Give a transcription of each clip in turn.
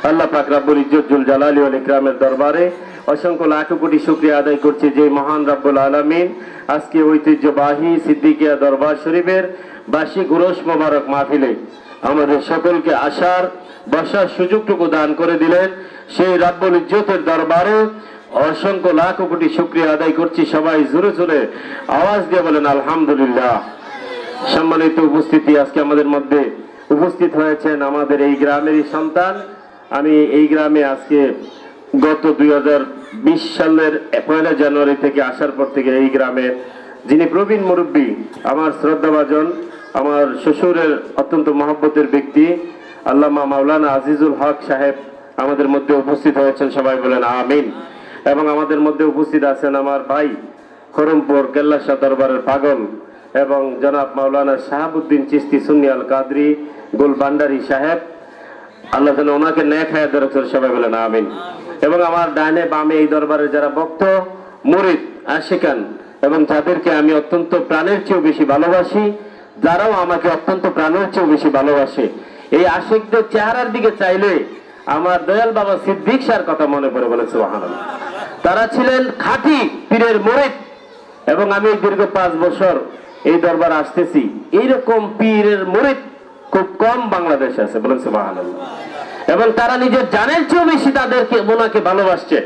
আল্লাহ পাক রব্বুল ইজ্জত জুল জালালি ওয়াল ইকরামের দরবারে অসংখ্য লাখ কোটি শুকরিয়া আদায় করছি যে মহান রব্বুল আলামিন আজকে ঐতিহ্যবাহী সিদ্দিকিয়া দরবার শরীফের বার্ষিক উরুস মোবারক মাহফিলে আমাদের সকলকে আসার বসার সুযোগটুকু দান করে দিলেন। সেই রব্বুল ইজ্জতের দরবারে অসংখ্য লাখ কোটি শুকরিয়া আদায় করছি। সবাই জোরে জোরে আওয়াজ দিয়ে বলেন আলহামদুলিল্লাহ। সম্মানিত উপস্থিতি, আজকে আমাদের মধ্যে উপস্থিত হয়েছেন আমাদের এই গ্রামেরই সন্তান। আমি এই গ্রামে আজকে গত 2020 সালের 1 জানুয়ারি থেকে আসার পর থেকে এই গ্রামের যিনি প্রবীণ মুরব্বী, আমার শ্রদ্ধাভাজন, আমার শ্বশুরের অত্যন্ত মহব্বতের ব্যক্তি আল্লামা মাওলানা আজিজুল হক সাহেব আমাদের মধ্যে উপস্থিত হয়েছেন। সবাই বলেন আমিন। এবং আমাদের মধ্যে উপস্থিত আছেন আমার ভাই খরমপুর কেল্লা শাহ দরবারের পাগল এবং জনাব মাওলানা শাহাবুদ্দিন চিস্তি সুন্নি আল কাদরি গোলবান্ডারি সাহেব, আল্লাহ যেন ওনাকে নেক হায়াত রাখেন। সবাই বলেন আমিন। এবং আমার ডাইনে বামে এই দরবারের যারা ভক্ত মুরিদ আশিকান এবং যাদেরকে আমি অত্যন্ত প্রাণের চেয়েও বেশি ভালোবাসি, যারাও আমাকে অত্যন্ত প্রাণের চেয়েও বেশি ভালোবাসে, এই আশিকদের চেহারার দিকে চাইলে আমার দয়াল বাবা সিদ্দিক শাহর কথা মনে পড়ে। বলে সুবহানাল্লাহ। তারা ছিলেন খাঁটি পীরের মুরিদ এবং আমি দীর্ঘ 5 বছর এই দরবার আসতেছি, এইরকম পীরের মুরিদ খুব কম বাংলাদেশে আছে। বলেন সুবহানাল্লাহ। এবং তারা নিজের জানের চেয়েও বেশি তাদেরকে ওনাকে ভালোবাসছে।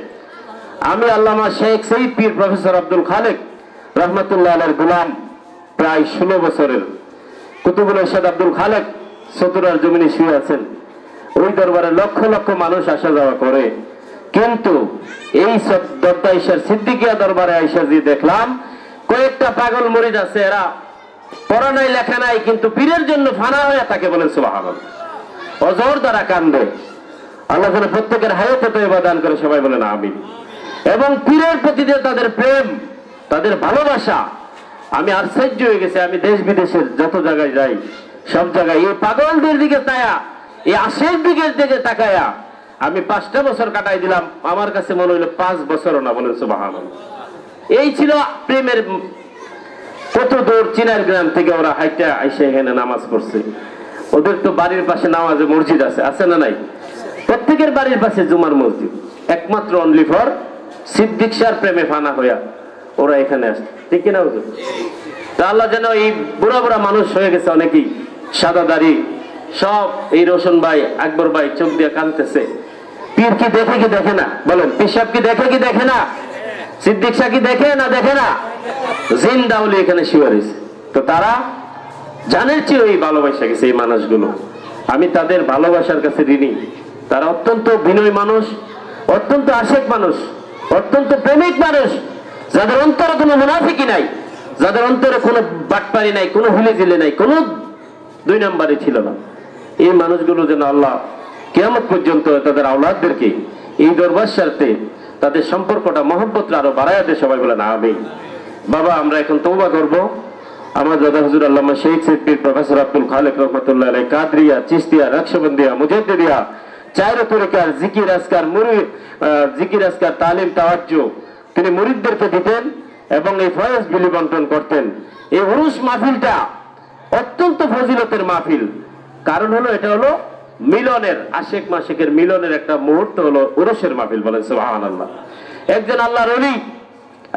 আমি আল্লামা শেখ সঈদ পীর প্রফেসর আব্দুল খালেক রহমতুল্লাহ আলাইহির গোলাম, প্রায় 16 বছরের কুতুবুল ইরশাদ আব্দুল খালেক চতুরার জমিনে শুয়ে আছেন। ওই দরবারে লক্ষ লক্ষ মানুষ আসা যাওয়া করে, কিন্তু এই দরদাইশার সিদ্দিকিয়া দরবারে আইসা যে দেখলাম কয়েকটা পাগল মুরিদ আছে, এরা পড়া নাই লেখা নাই কিন্তু পীরের জন্য ফানা হয়ে থাকে। বলেন সুবহানাল্লাহ। অজর দ্বারা কান্দে। আল্লাহ যেন প্রত্যেকের হায়াতে তওবা দান করে। সবাই বলেন আমিন। এবং পীরের প্রতি যে তাদের প্রেম, তাদের ভালোবাসা, আমি আশ্চর্য হয়ে গেছি। আমি দেশ বিদেশের যত জায়গায় যাই, সব জায়গায় এই পাগলদের দিকে তায়া, এই আশের দিকের দিকে তাকায়া আমি 5টা বছর কাটাই দিলাম। আমার কাছে মনে হইলো 5 বছরও না। বলেন সুবহানাল্লাহ। এই ছিল প্রেমের। কত দূর চিনার গ্রাম থেকে ওরা হাইটা আইসা এখানে নামাজ পড়ছে। ওদের তো বাড়ির পাশে নামাজে মসজিদ আছে, আছে না নাই? প্রত্যেকের বাড়ির পাশে জুমার মসজিদ, একমাত্র অনলি ফর সিদ্দিক শাহর প্রেমে ফানা হইয়া ওরা এখানে আসছে। ঠিক কিনা হুজুর? তা আল্লাহ যেন এই বুড়া বুড়া মানুষ হয়ে গেছে অনেকেই, সাদা দাড়ি সব, এই রোশন ভাই আকবর ভাই চোখ দিয়ে কাঁদতেছে। পীর কি দেখে কি দেখে না? বলেন, পিসাব কি দেখে কি দেখে না? সিদ্দিক শাহ কি দেখে না দেখে না? জিন্দাউলি এখানে শুয়ে রয়েছে। তো তারা জানের চেয়ে এই ভালোবাসা গেছে এই মানুষগুলো। আমি তাদের ভালোবাসার কাছে ঋণী। তারা অত্যন্ত বিনয় মানুষ, অত্যন্ত আশেক মানুষ, অত্যন্ত প্রেমিক মানুষ, যাদের অন্তরে কোনো মুনাফিকি নাই, যাদের অন্তরে কোনো বাটপারি নাই, কোনো হুলিজিলি নাই, কোনো 2 নম্বরই ছিল না। এই মানুষগুলো যেন আল্লাহ কিয়ামত পর্যন্ত তাদের আওলাদদেরকে এই দরবার সাথে তাদের সম্পর্কটা মহব্বতটা আরো বাড়ায় দেয়। সবাই বলেন আমিন। বাবা, আমরা এখন তওবা করব। আমার দাদা হুজুর আল্লামা শেখ সঈদ পীর প্রফেসর আব্দুল খালেক রহমতুল্লাহ আলাইহি কাদরিয়া, চিশতিয়া, নকশবন্দিয়া, মুজাদ্দিদিয়া, চার তরিকার জিকির আজকার মুরিদ, জিকির আজকার তালিম তাওয়াজ্জু তিনি মুরিদদেরকে দিতেন এবং এই ফয়েজ বিলি বন্টন করতেন। এই উরুস মাহফিলটা অত্যন্ত ফজিলতের মাহফিল। কারণ হলো এটা হলো মিলনের, আশেক মাশেকের মিলনের একটা মুহূর্ত হলো উরুসের মাহফিল। বলেন সুবহানাল্লাহ। একজন আল্লাহর ওলি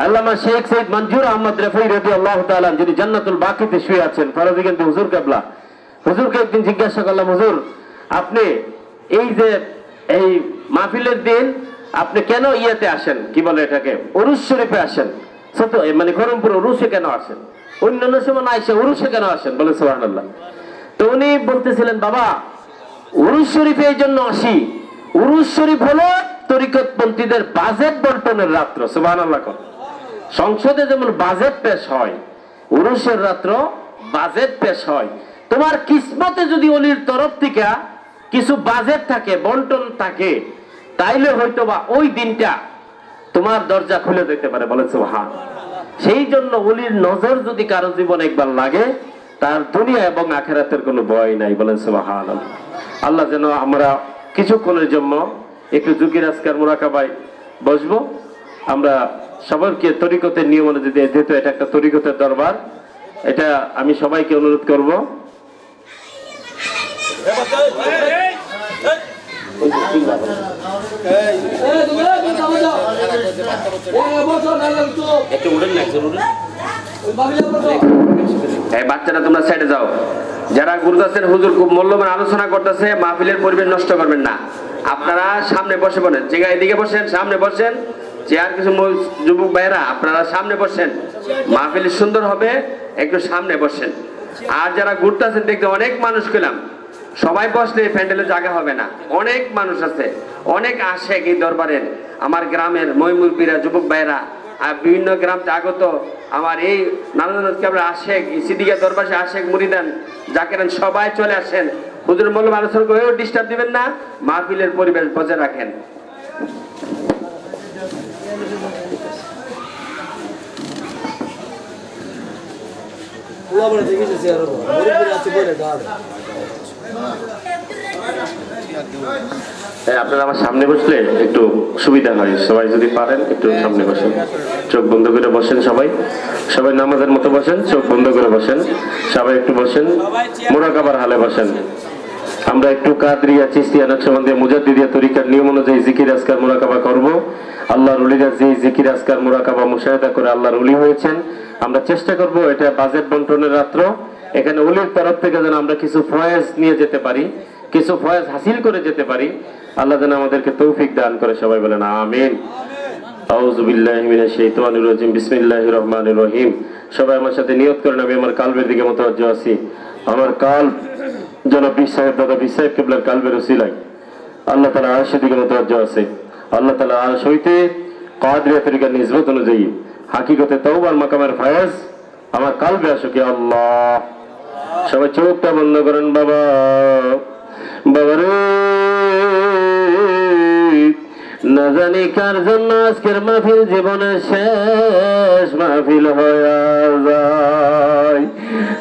আল্লামা শেখ সঈদ মনজুর আহমদ রফি রাদিয়াল্লাহু তাআলা, যিনি জান্নাতুল বাকিতে শুয়ে আছেন, ফরজিগঞ্জ হুজুর কেবলা, হুজুরকে একদিন জিজ্ঞাসা করলাম, হুজুর আপনি এই যে এই মাহফিলের দিন আপনি কেন ইয়েতে আসেন, কি বলে এটাকে, উরুস শরীফে আসেন, মানে খরমপুর উরুসে কেন আসেন, অন্যান্য সময় না এসে উরুসে কেন আসেন? বলে সুবহানাল্লাহ। তো উনি বলতেছিলেন, বাবা উরুস শরীফে এই জন্য আসি, উরুস শরীফ হলো তরিকতপন্থীদের বাজেট বন্টনের রাত্র। সুবহানাল্লাহ। সংসদে যেমন বাজেট পেশ হয়, উরুসের রাত্র বাজেট পেশ হয়। তোমার কিসমতে যদি অলির তরফ থেকে কিছু বাজেট থাকে, বন্টন থাকে, তাইলে হয়তো বা ওই দিনটা তোমার দরজা খুলে দিতে পারে। বলে সুবহানাল্লাহ। সেই জন্য অলির নজর যদি কারো জীবন একবার লাগে, তার দুনিয়া এবং আখিরাতের কোনো ভয় নাই। বলেন সুবহানাল্লাহ। আল্লাহ যেন আমরা কিছুক্ষণের জন্য একটু জিকির আজকার মুরাকাবায় বসবো। আমরা সবাইকে তরিকতের নিয়ম অনুযায়ী, যেহেতু এটা একটা তরিকতের দরবার, এটা আমি সবাইকে অনুরোধ করব বাচ্চারা তোমরা সাইডে যাও। যারা গুরুদাসের হুজুর খুব মূল্যবান আলোচনা করতেছে, মাহফিলের পরিবেশ নষ্ট করবেন না। আপনারা সামনে বসে পড়েন, জায়গায় এদিকে বসেন, সামনে বসেন। চেয়ার কিছু যুবক ভাইরা আপনারা সামনে বসেন, মাহফিল সুন্দর হবে, একটু সামনে বসেন। আর যারা ঘুরতেছেন দেখতে অনেক মানুষ পেলাম, সবাই বসলে প্যান্ডেলে জায়গা হবে না, অনেক মানুষ আছে, অনেক আশেক এই দরবারের, আমার গ্রামের ময়মুরপিরা যুবক ভাইরা আর বিভিন্ন গ্রাম থেকে আগত আমার এই নারায়ণগঞ্জকে আমরা আশেক সিদ্দিকিয়া দরবারে আশেক মুরিদান জাকেরান সবাই চলে আসেন। হুজুর মূল্য আলোচনা করে ডিস্টার্ব দিবেন না, মাহফিলের পরিবেশ বজায় রাখেন। আপনারা আমার সামনে বসলে একটু সুবিধা হয়, সবাই যদি পারেন একটু সামনে বসেন, চোখ বন্ধ করে বসেন, সবাই সবাই নামাজের মতো বসেন, চোখ বন্ধ করে বসেন, সবাই একটু বসেন, মুরাকাবার হালে বসেন। আমরা একটু কাদরিয়া চিশতিয়া নকশবন্দিয়া মুজাদ্দিদিয়া তরিকার নিয়ম অনুযায়ী জিকির আজকার মুরাকাবা করব। আল্লাহর ওলিরা যে জিকির আজকার মুরাকাবা মুশাহিদা করে আল্লাহর ওলি হয়েছেন, আমরা চেষ্টা করব এটা বাজেট বন্টনের রাত্র, এখানে ওলির তরফ থেকে যেন আমরা কিছু ফয়েজ নিয়ে যেতে পারি, কিছু ফয়েজ হাসিল করে যেতে পারি। আল্লাহ যেন আমাদেরকে তৌফিক দান করে, সবাই বলেন আমিন। আউযু বিল্লাহি মিনাশ শাইতানির রাজিম, বিসমিল্লাহির রহমানির রহিম। সবাই আমার সাথে নিয়ত করেন, আমি আমার কালবের দিকে মুতাওয়াজ্জহ আছি। আমার কালব জনাব পীর সাহেব দাদা পীর সাহেব কিবলার কালবের উসিলায় আল্লাহ তাআলা আরশের দিকে মুতাওয়াজ্জহ আছে। আল্লাহ তাআলা আরশ হইতে কাদরিয়া তরিকার নিসবত অনুযায়ী হাকিকতে তওবার মাকামের ফয়েজ আমার কালবে আসুক ইয়া আল্লাহ। সবাই চোখটা বন্ধ করেন। বাবা বাবারে, না জানি কার জন্য আজকের মাহফিল জীবনের শেষ মাহফিল হয়ে যায়।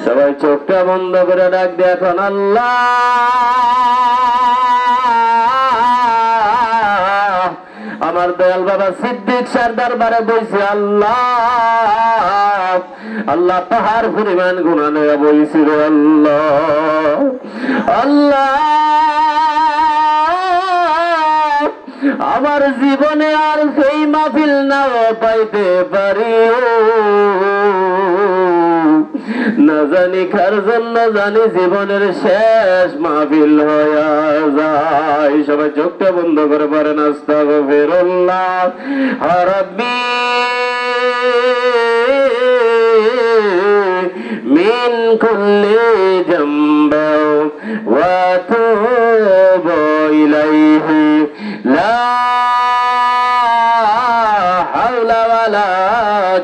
সবাই চোখটা বন্ধ করে ডাক দিয়ে এখন আল্লাহ, আমার দয়াল বাবা সিদ্দিক শাহর দরবারে বইছে আল্লাহ, আল্লাহ পাহাড় পরিমাণ গুনাহ নিয়ে বইছিল আল্লাহ, আল্লাহ আমার জীবনে আর সেই মাহফিল নাও পাইতে পারি, না জানি কার জন্য জানি জীবনের শেষ মাহফিল হয়ে যায়। সবাই চোখটা বন্ধ করে পারেন আস্তাগফিরুল্লাহ রাব্বি মিন কুল্লি জামবি ওয়া তুবু ইলাইহি লা হাওলা ওয়ালা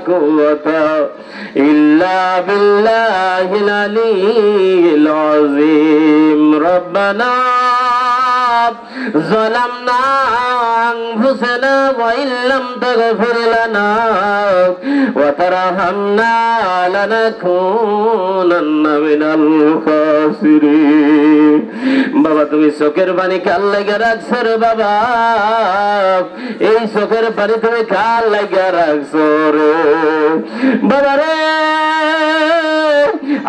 কুওয়াতা ইল্লা বিল্লাহিল আলিয়্যিল আযীম। রব্বানা ظلمنا أنفسنا وإن لم تغفر لنا وترحمنا لنكونن من الخاسرين। বাবা তুমি চোখের পানি কাল লাগা রাখছো রে বাবা, এই চোখের পানি তুমি কাল লাগা রাখছো রে বাবা রে।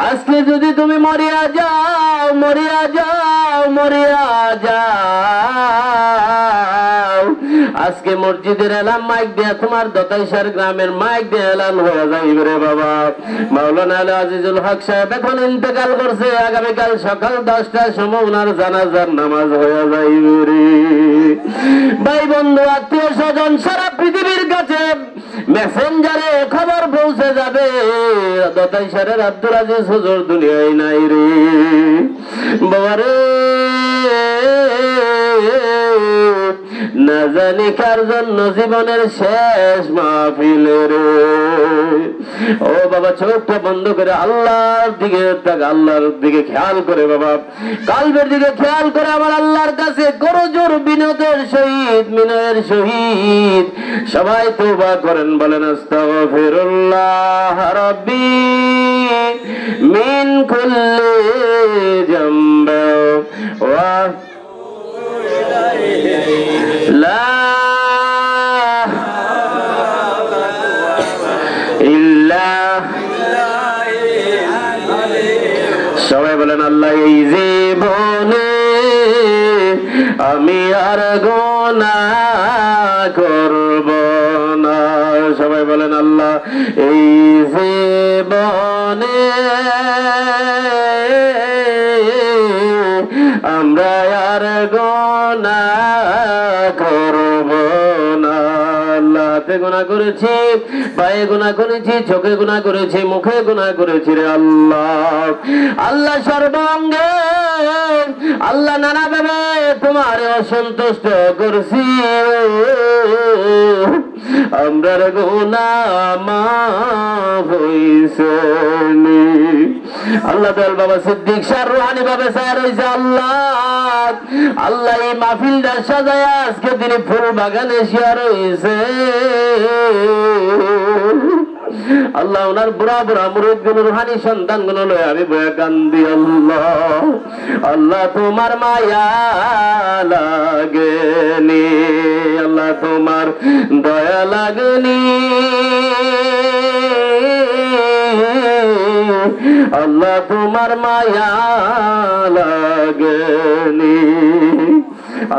আজকে যদি তুমি মরিয়া যাও, মরিয়া যাও, মরিয়া যাও, আজকে মসজিদের এলাম মাইক দেয়া তোমার দতাইশার গ্রামের মাইক দিয়ে এলাম হয়ে যাইবে রে বাবা। মাওলানা আলী আজিজুল হক সাহেব এখন ইন্তেকাল করছে, আগামীকাল সকাল 10টার সময় ওনার জানাজার নামাজ হয়ে যাইবে রে। ভাই বন্ধু আত্মীয় স্বজন সারা পৃথিবীর কাছে মেসেঞ্জারে খবর পৌঁছে যাবে দতাইশারের আব্দুল আজিজ হুজুর দুনিয়ায় নাই রে বাবা রে। না জানি কার জন্য জীবনের শেষ মাহফিল রে। ও বাবা চোখটা বন্ধ করে আল্লাহর দিকে তাক, আল্লাহর দিকে খেয়াল করে বাবা, কালবের দিকে খেয়াল করে আমার আল্লাহর কাছে করজোর বিনয়ের সহিত, বিনয়ের সহিত সবাই তওবা করেন, বলেন আস্তাগফিরুল্লাহ রাব্বি মিন কুল্লি জামবি ওয়া লা ইল্লা। সবাই বলেন আল্লাহ এই জীবনে আমি আর গুনাহ করব না। সবাই বলেন আল্লাহ এই জীবনে আমরা আর গুনাহ করব না। আল্লাহ হাতে গুনাহ করেছি, পায়ে গুনাহ করেছি, চোখে গুনাহ করেছি, মুখে গুনাহ করেছি রে আল্লাহ। আল্লাহ সর্বাঙ্গে আল্লাহ নানাভাবে তোমার অসন্তুষ্ট করছি, আমরার গুনাহ মাফ হইছে। আল্লাহ দয়াল বাবা সিদ্দিক শাহ রুহানি ভাবে সায়া রইছে আল্লাহ। আল্লাহ এই মাহফিলটা সাজায়া আজকে তিনি ফুল বাগানে শুয়া রইছে। আল্লাহ ওনার বুড়া বুড়া মুরিদগুলো রুহানি সন্তানগুলো লয়ে আমি বয়া কান্দি আল্লাহ। আল্লাহ তোমার মায়া লাগেনি, আল্লাহ তোমার দয়া লাগেনি, আল্লাহ তোমার মায়া লাগেনি।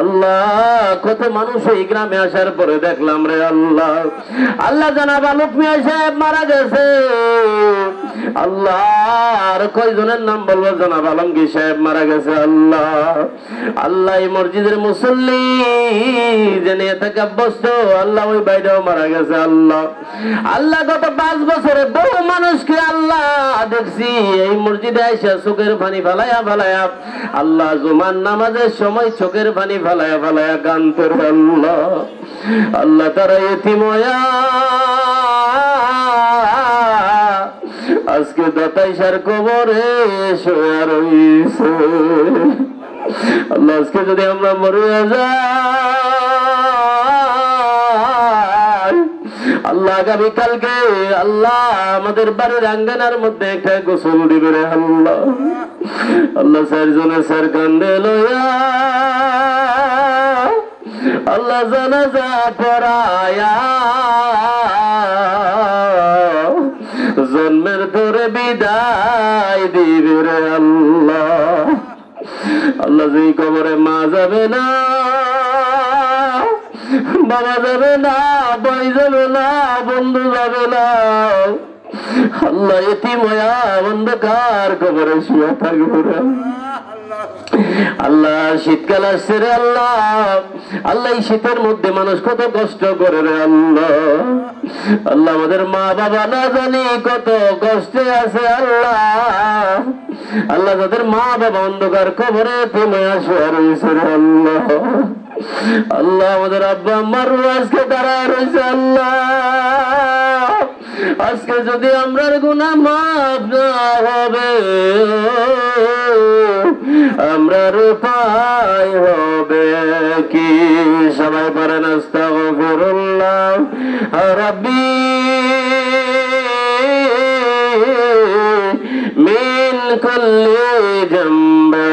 আল্লাহ কত মানুষ এই গ্রামে আসার পরে দেখলাম রে আল্লাহ। আল্লাহ জানাব আলোক মিয়া সাহেব মারা গেছে আল্লাহ। আর কয়জনের নাম বলবো? জনাব আলমগীর সাহেব মারা গেছে আল্লাহ। আল্লাহ এই মসজিদের মুসল্লি জেনে থেকে অভ্যস্ত আল্লাহ ওই বাইরেও মারা গেছে আল্লাহ। আল্লাহ গত 5 বছরে বহু মানুষকে আল্লাহ দেখছি এই মসজিদে এসে চোখের পানি ফালায়া ফালায়া আল্লাহ জুমার নামাজের সময় চোখের পানি ফালায়া ফালায়া কান্তের আল্লাহ। আল্লাহ তারা এতিময়া আজকে দাতাইশার কবরে শুয়ে রইছে আল্লাহ। আজকে যদি আমরা মরে যাই আল্লাহ, আগামী কালকে আল্লাহ আমাদের বাড়ির আঙ্গনার মধ্যে একটা গোসল দিবে রে আল্লাহ। আল্লাহ 4 জনের 4 কান্দে লইয়া আল্লাহ জানাজা পড়ায়া জন্মের ধরে বিদায় দিবে রে আল্লাহ। আল্লাহ যেই কবরে মা যাবে না, বাবা যাবে না, ভাই যাবে না, বন্ধু যাবে না, আল্লাহ এতিময়া অন্ধকার কবরে শুয়ে থাকবে রে আল্লাহ। শীতকাল আসছে রে আল্লাহ। আল্লাহ এই শীতের মধ্যে মানুষ কত কষ্ট করে রে আল্লাহ। আল্লাহ আমাদের মা বাবা না জানি কত কষ্টে আছে আল্লাহ। আল্লাহ যাদের মা বাবা অন্ধকার কবরে এতিময়া শুয়ে রয়েছে রে আল্লাহ। আল্লাহ আমাদের আব্বা আম্মার আজকে দাঁড়ায় রয়েছে আল্লাহ। আজকে যদি আমরা গুনাহ মাফ না হবে আমরা উপায় হবে কি? সবাই পারেন আস্তাগফিরুল্লাহ রাব্বি মিন কুল্লি যামবি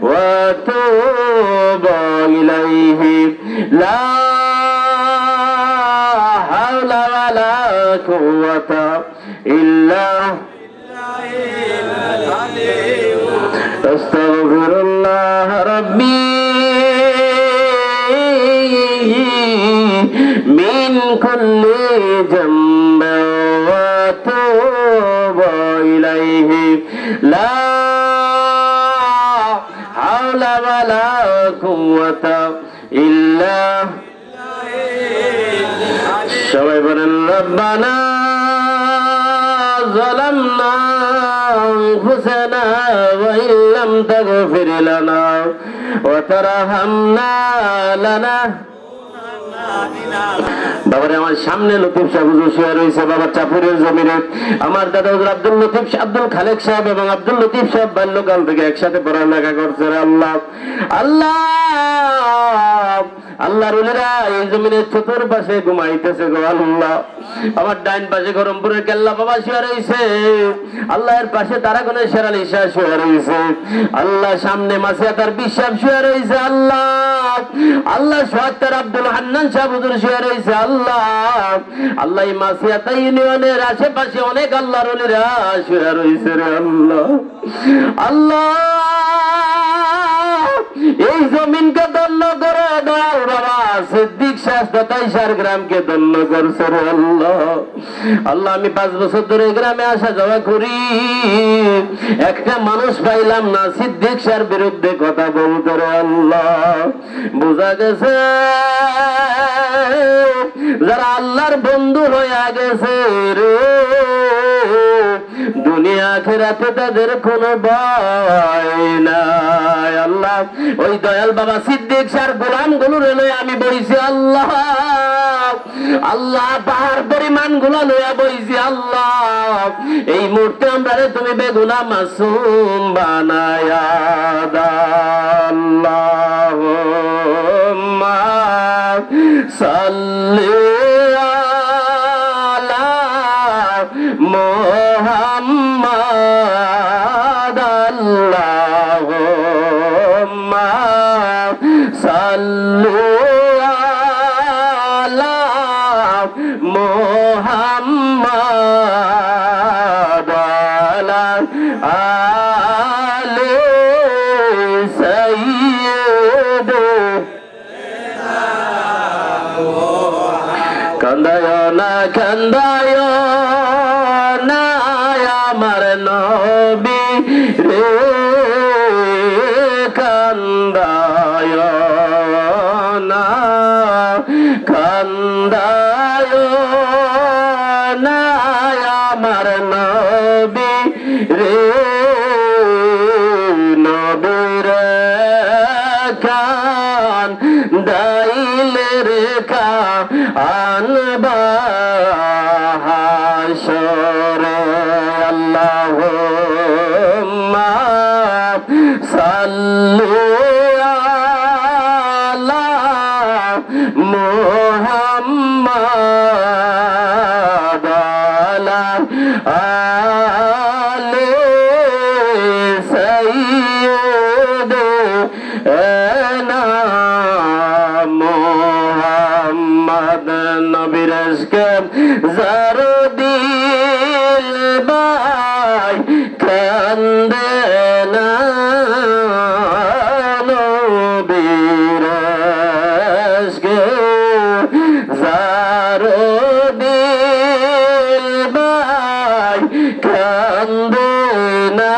ওয়া তুবু ইলাইহি লা হাওলা ওয়ালা কুওয়াতা ইল্লা আস্তাগফিরুল্লাহ রাব্বি মিন কুল্লি যামবি ওয়া তুবু ইলাইহি লা হাওলা ওয়ালা কুওয়াতা ইল্লা। সবাই বলেন রব্বানা যালামনা আনফুসানা ওয়া ইল্লাম তাগফির লানা ওয়া তারহামনা লানা। বাবারে আমার সামনে লতিফ সাহেব হুজুর শুয়ে রয়েছে বাবা চাপুরের জমিনে। আমার দাদা হুজুর আব্দুল লতিফ আব্দুল খালেক সাহেব এবং আব্দুল লতিফ সাহেব বাল্যকাল থেকে একসাথে পড়ালেখা করছে আল্লাহ। আল্লাহ আল্লাহর ওলিরা এই জমিনের চতুর্পাশে ঘুমাইতেছে গো আল্লাহ। আমার ডাইন পাশে গরমপুরের কেল্লা বাবা শুয়ে রয়েছে আল্লাহ। এর পাশে তারাগণের শেরালি শাহ শুয়ে রয়েছে আল্লাহ। সামনে মাসিয়া তার বিশ্বাস শুয়ে রয়েছে আল্লাহ। আল্লাহ সোহাত্তর আব্দুল হান্নান শাহ হুজুর শুয়ে রয়েছে আল্লাহ। আল্লাহ এই মাসিয়াতা ইউনিয়নের আশেপাশে অনেক আল্লাহর ওলিরা শুয়ে রয়েছে রে আল্লাহ। আল্লাহ এই জমিনকে ধন্য করে দয়াল বাবা সিদ্দিক শাস্তা তাইশার গ্রামকে ধন্য করছে রে আল্লাহ। আল্লাহ আমি 5 বছর ধরে গ্রামে আসা যাওয়া করি, একটা মানুষ পাইলাম না সিদ্দিক শাহর বিরুদ্ধে কথা বলতে রে আল্লাহ। বোঝা গেছে যারা আল্লাহর বন্ধু হয়ে গেছে রে, দুনিয়া আখিরাতে তাদের কোনো ভয় নাই। আল্লাহ ওই দয়াল বাবা সিদ্দিক শাহর গোলাম গুলো লয়ে আমি বইছি আল্লাহ, আল্লাহ পাহাড় পরিমাণ গুলা লইয়া বইছি আল্লাহ। এই মুহূর্তে আমরা তুমি বেগুনা মাসুম বানায়া দাও। আল্লাহুম্মা সাল্লি আলা মুহাম্মাদ। আল্লাহুম্মা সাল্লি আলা মুহাম্মাদ আলা আলি সাইয়্যিদিনা। কান্দায় না কান্দায় না আমার নবী রে, কান্দায় না কান্দায় না আমার নবী রে, নবীর কান্দাইলে রেখা আনবা হাসরে। আল্লাহুম্মা সাল্লি আলা মুহাম্মাদ আলা আলি সাইয়্যিদিনা মুহাম্মদ। নবীর আশকে যার দিল বাই কান্দে না, নবীর আশকে যার দিল বাই কান্দে না,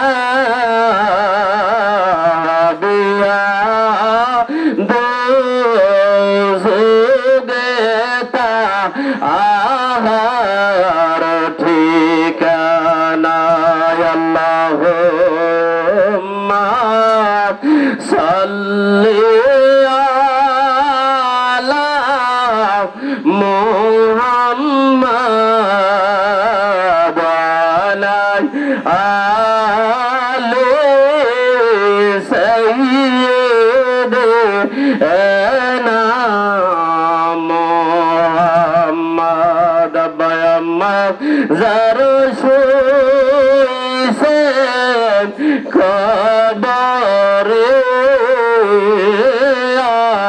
বিয়া দোজগেতা আহার ঠিকানা। আল্লাহুম্মা সাল্লি আলা মুহাম্মাদ আলা আলি সাইয়্যিদিনা মুহাম্মাদ। আম্মা যার শুইছেন কবরে,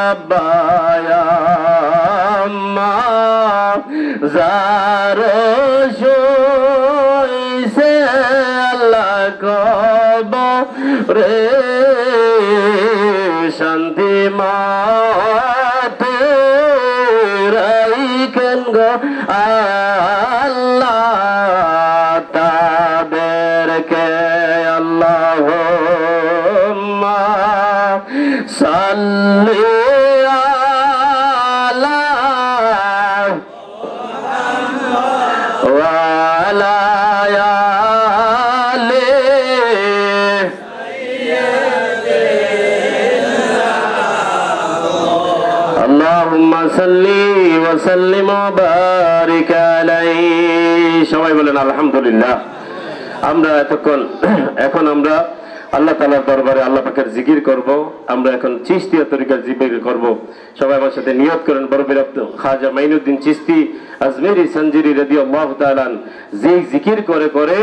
আব্বা আম্মা যার শুইছে আল্লাহ কবরে, শান্তি মাতে রাইকেন গো আল্লাহ তাদেরকে। আল্লাহুম্মা সাল্লি আলা ওয়া আলা আলি আল্লাহুম্মা সাল্লি ওয়া সাল্লিম ওয়া বারিক আলাইহি। সবাই বলেন আলহামদুলিল্লাহ। আমরা এখন আমরা আল্লাহ তাআলার দরবারে আল্লাহ পাকের জিকির করব। আমরা এখন চিশতিয়া তরিকার জিকির করব। সবাই আমার সাথে নিয়ত করেন। বড় বিরক্ত খাজা মাইনুদ্দিন চিশতি আজমেরি সঞ্জিরি রাদিয়াল্লাহু তাআলা যেই জিকির করে করে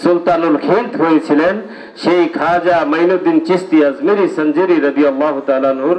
সুলতানুল হিন্দ হয়েছিলেন, সেই খাজা মাইনুদ্দিন চিশতি আজমেরি সঞ্জিরি রাদিয়াল্লাহু তাআলা আনহুর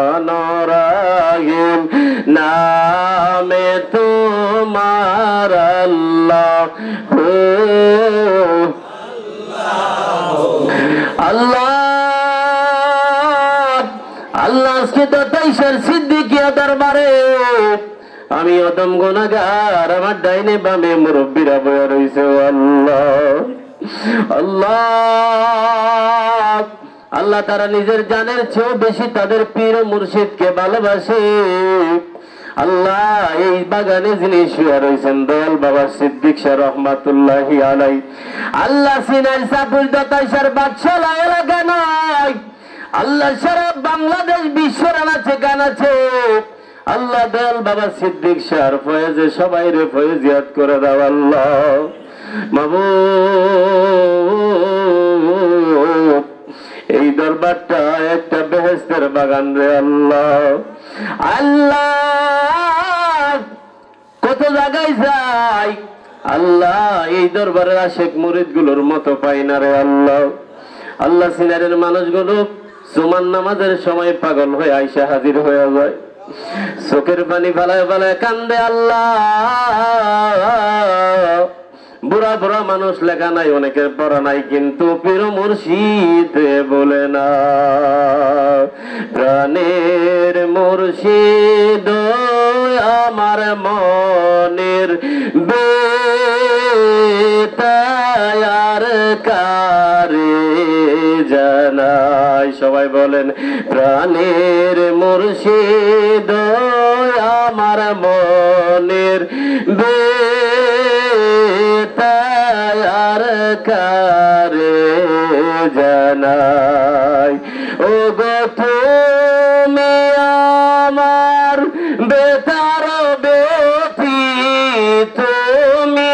রহমান রহিম নামে তোমার আল্লাহ আল্লাহ আল্লাহ আজকে তো তাইশার সিদ্দিকিয়া দরবারে আমি অদম গুনাহগার আমার ডাইনে বামে মুরব্বীরা বয়া রইছে আল্লাহ আল্লাহ আল্লাহ তারা নিজের জানের চেয়েও বেশি তাদের পীর ও মুর্শিদকে ভালোবাসে আল্লাহ এই বাগানে যিনি শুয়ে রয়েছেন দয়াল বাবা সিদ্দিক শাহ রহমাতুল্লাহি আলাই আল্লাহ সিনাই সাপুর দাতাইশার বাদশাহ এলাকা নয় আল্লাহ সারা বাংলাদেশ বিশ্বের আনাচে গানাছে আল্লাহ দয়াল বাবা সিদ্দিক শাহর ফয়েজে সবাই রে ফয়েজিয়াত করে দাও আল্লাহ মাবুদ এই দরবারটা একটা বেহেশতের বাগান রে আল্লাহ আল্লাহ কত জায়গায় যাই আল্লাহ এই দরবারের আশেক মুরিদ গুলোর মতো পাই না রে আল্লাহ আল্লাহ সিনারের মানুষগুলো সুমান নামাজের সময় পাগল হয়ে আইসা হাজির হয়ে যায় চোখের পানি ফালায় ফালায় কান্দে আল্লাহ বুড়া বুড়া মানুষ লেখা নাই অনেকের পড়া নাই কিন্তু পীর মুর্শিদ বলে না প্রাণের মুর্শিদ আমার মনের বেতায়ার কারে জানাই সবাই বলেন প্রাণের মুর্শিদ আমার মনের বেতায়ার কারে জানাই ও গো তুমি আমার বেতার বেতি তুমি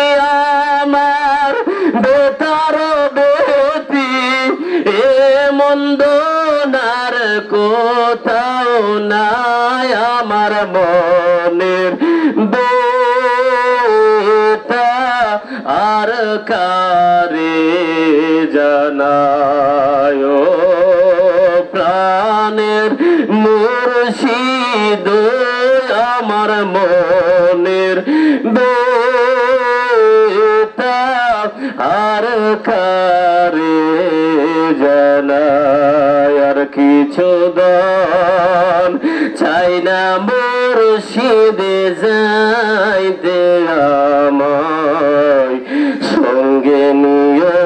আমার বেতার বেতি এ মন্দ নার কোথাও নাই আমার মনের বেতা আর কারে জানায় প্রাণের মুর্শিদ আমার মনের বেতা আর কারে জানায় আর কিছু দান চাই না মুর্শিদে যাইতে আমায় সঙ্গে নিয়ে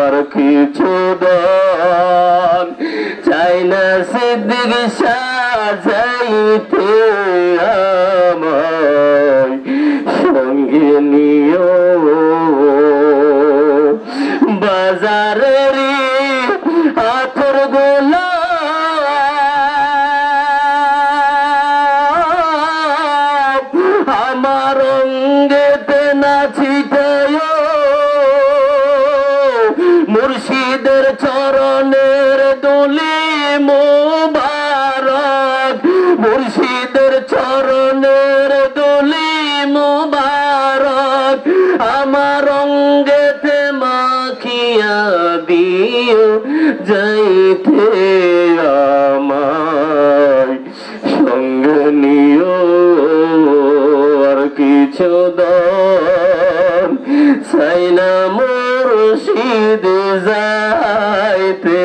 আর কিছু দান চাই না সিদ্দিক সাজাইতে আমায় সঙ্গে নিয়ে বাজারের আতর গোলা আমার অঙ্গেতে নাচিতেয় মুর্শিদের চরণের দুলি মুবারক মুর্শিদের চরণের দুলি মুবারক আমার অঙ্গেতে মাখিয়া দিও যাইতে আমায় সঙ্গে নিও আর কিছু দান চাই না মুর্শিদ যাইতে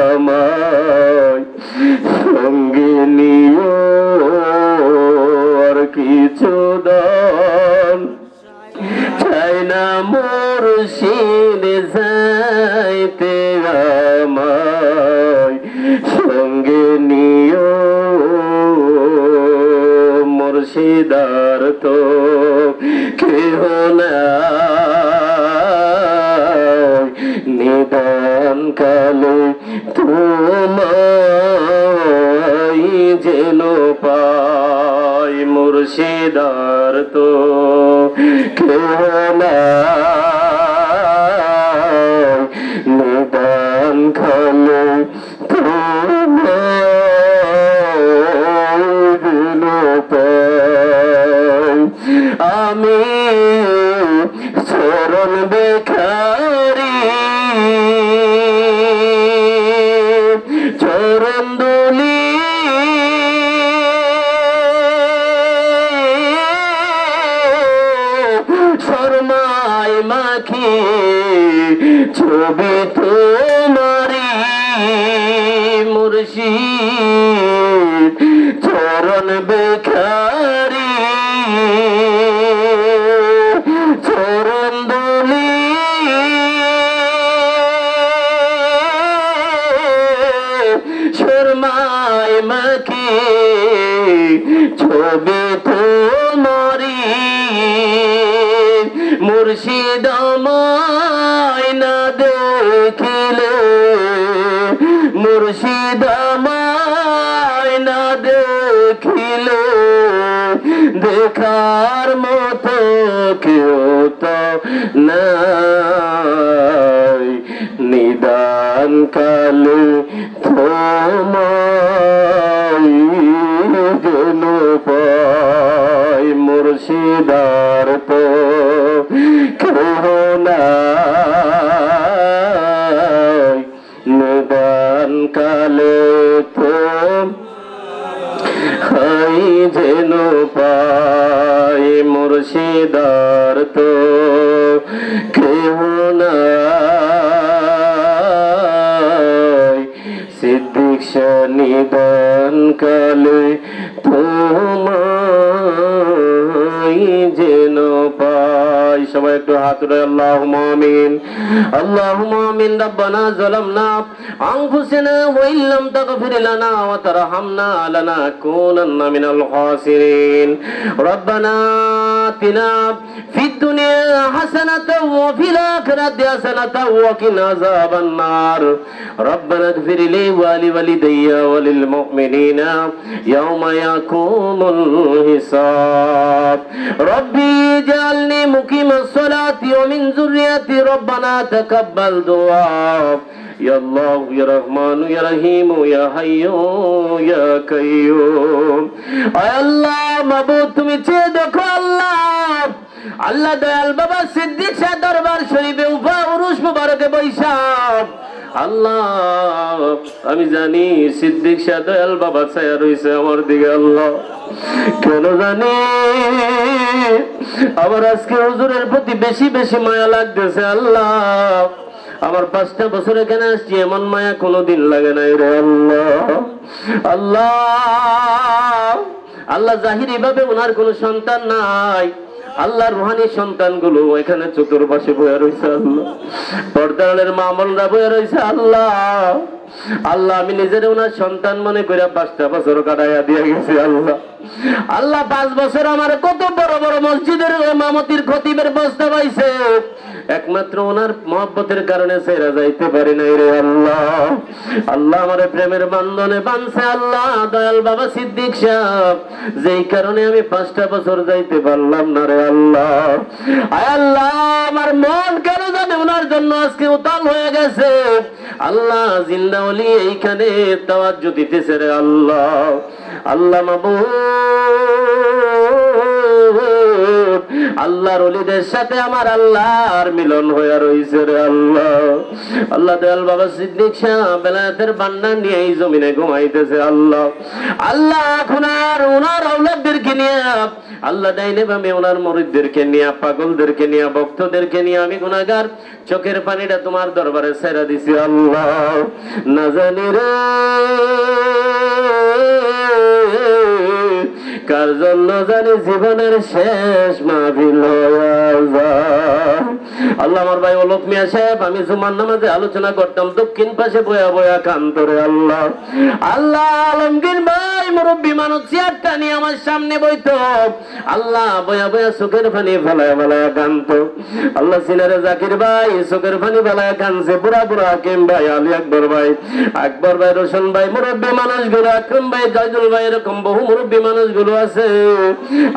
আমায় সঙ্গে নিও আর কিছু দান চাই না মুর্শিদ যাইতে আমায় সঙ্গে নিও মুর্শিদার তো কেহ নাই নিদান কালে তোমায় যেন পাই মুর্শিদার তো কেহ নাই নিদান কালে আমি চরণ বেখারি চরণ ছবি তোমারি মুর্শিদ চরণ বেখারি চরণ দুলি শর্মায় মাখি ছবি তোমারি মুর্শিদ আমায় না দেখিলে মুর্শিদ আমায় না দেখিলে দেখার মতো কেউ তো নাই নিদান কালে তোমায় যেন পাই মুর্শিদার তো কেহ নাই নিদান কালে তো হাই যেন পাই মুর্শিদার তো কেহ নাই সিদ্দিক নিদান কালে তোমায় যেন পাই সবাই একটু হাত উঠাই আল্লাহুম্মা আমিন আল্লাহুম্মা আমিন রব্বানা যালামনা আনফুসানা ওয়া ইল্লাম তাগফির লানা ওয়া তারহামনা লানাকুনান্না মিনাল খাসিরিন রব্বানা আতিনা ফিদ দুনিয়া হাসানাতাও ওয়া ফিল আখিরাতি হাসানাতাও ওয়া কিনা আযাবান নার রব্বানা ইগফির লি ওয়া লিওয়ালিদাইয়া ওয়া লিল মুমিনিনা ইয়াওমা ইয়াকুমুল হিসাব রব্বি জাআলনি মুকিমাস সালাতি ওয়া মিন যুররিয়াতি রব্বানা তাকাব্বাল দুআ ইয়া আল্লাহু ইয়া রহমানু ইয়া রহিমু ইয়া হাইয়্যু ইয়া কাইয়্যুম আয় আল্লাহ মাবুদ তুমি চেয়ে দেখো আল্লাহ আল্লাহ দয়াল বাবা সিদ্দিক শাহ দরবার শরীফে উফা উরুস মুবারকে বৈশাখ আল্লাহ আমি জানি সিদ্দিক শাহ দয়াল বাবা ছায়া রইছে আমার দিকে আল্লাহ কেন জানি আমার আজকে হুজুরের প্রতি বেশি বেশি মায়া লাগতেছে আল্লাহ আমার 5টা বছর এখানে আসছি এমন মায়া কোনোদিন লাগে নাই রে আল্লাহ আল্লাহ আল্লাহ জাহিরি ভাবে ওনার কোনো সন্তান নাই আল্লাহ রুহানি সন্তানগুলো এখানে চতুর্পাশে বয়ে রয়েছে আল্লাহ পর্দারের মামলরা বয়ে রয়েছে আল্লাহ আল্লাহ আমি নিজের ওনার সন্তান মনে করে 5টা বছর কাটাইয়া দিয়ে গেছি আল্লাহ আল্লাহ 5 বছর আমার কত বড় বড় মসজিদের ইমামতির খতিবের বস্তা পাইছে একমাত্র ওনার মহব্বতের কারণে ছেড়ে যাইতে পারি নাই রে আল্লাহ আল্লাহ আমার প্রেমের বন্ধনে বাঁধছে আল্লাহ দয়াল বাবা সিদ্দিক সাহেব যেই কারণে আমি 5টা বছর যাইতে পারলাম না রে আল্লাহ আয় আল্লাহ আমার মন কেন জানে ওনার জন্য আজকে উতাল হয়ে গেছে আল্লাহ জিন্দা ওলি এইখানে তাওয়াজ্জু দিতেছে রে আল্লাহ আল্লাহ মাবুদ আল্লাহর ওলিদের সাথে আমার আল্লাহর মিলন হয়ে রইছে রে আল্লাহ আল্লাহ দয়াল বাবা সিদ্দিক শাহ বেলায়েতের বান্দার নিয়ে এই জমিনে ঘুমাইতেছে আল্লাহ আল্লাহ এখন আর ওনার আওলাদদেরকে নিয়ে আল্লাহ ডাইনে বামে ওনার মুরিদদেরকে নিয়ে পাগলদেরকে নিয়ে ভক্তদেরকে নিয়ে আমি গুনাহগার চোখের পানিটা তোমার দরবারে ছেড়ে দিছি আল্লাহ না জানি রে কার জন্য জানি জীবনের শেষ মাহফিল আল্লাহ আমার ভাই অলোক মিয়া সাহেব আমি জুমার নামাজে আলোচনা করতাম দক্ষিণ পাশে বয়া বয়া কান্তরে আল্লাহ আল্লাহ আলমগীর ভাই মুরব্বী মানুষ চেয়ারটা নিয়ে আমার সামনে বইতো আল্লাহ বয়া বয়া চোখের পানি ফেলায় ফেলায় কান্ত আল্লাহ সিনারে জাকির ভাই চোখের পানি ফেলায় কানছে বুড়া বুড়া হাকিম ভাই আলী আকবর ভাই রোশন ভাই মুরব্বী মানুষগুলো আকরম ভাই জয়দুল ভাই এরকম বহু মুরব্বী মানুষগুলো আছে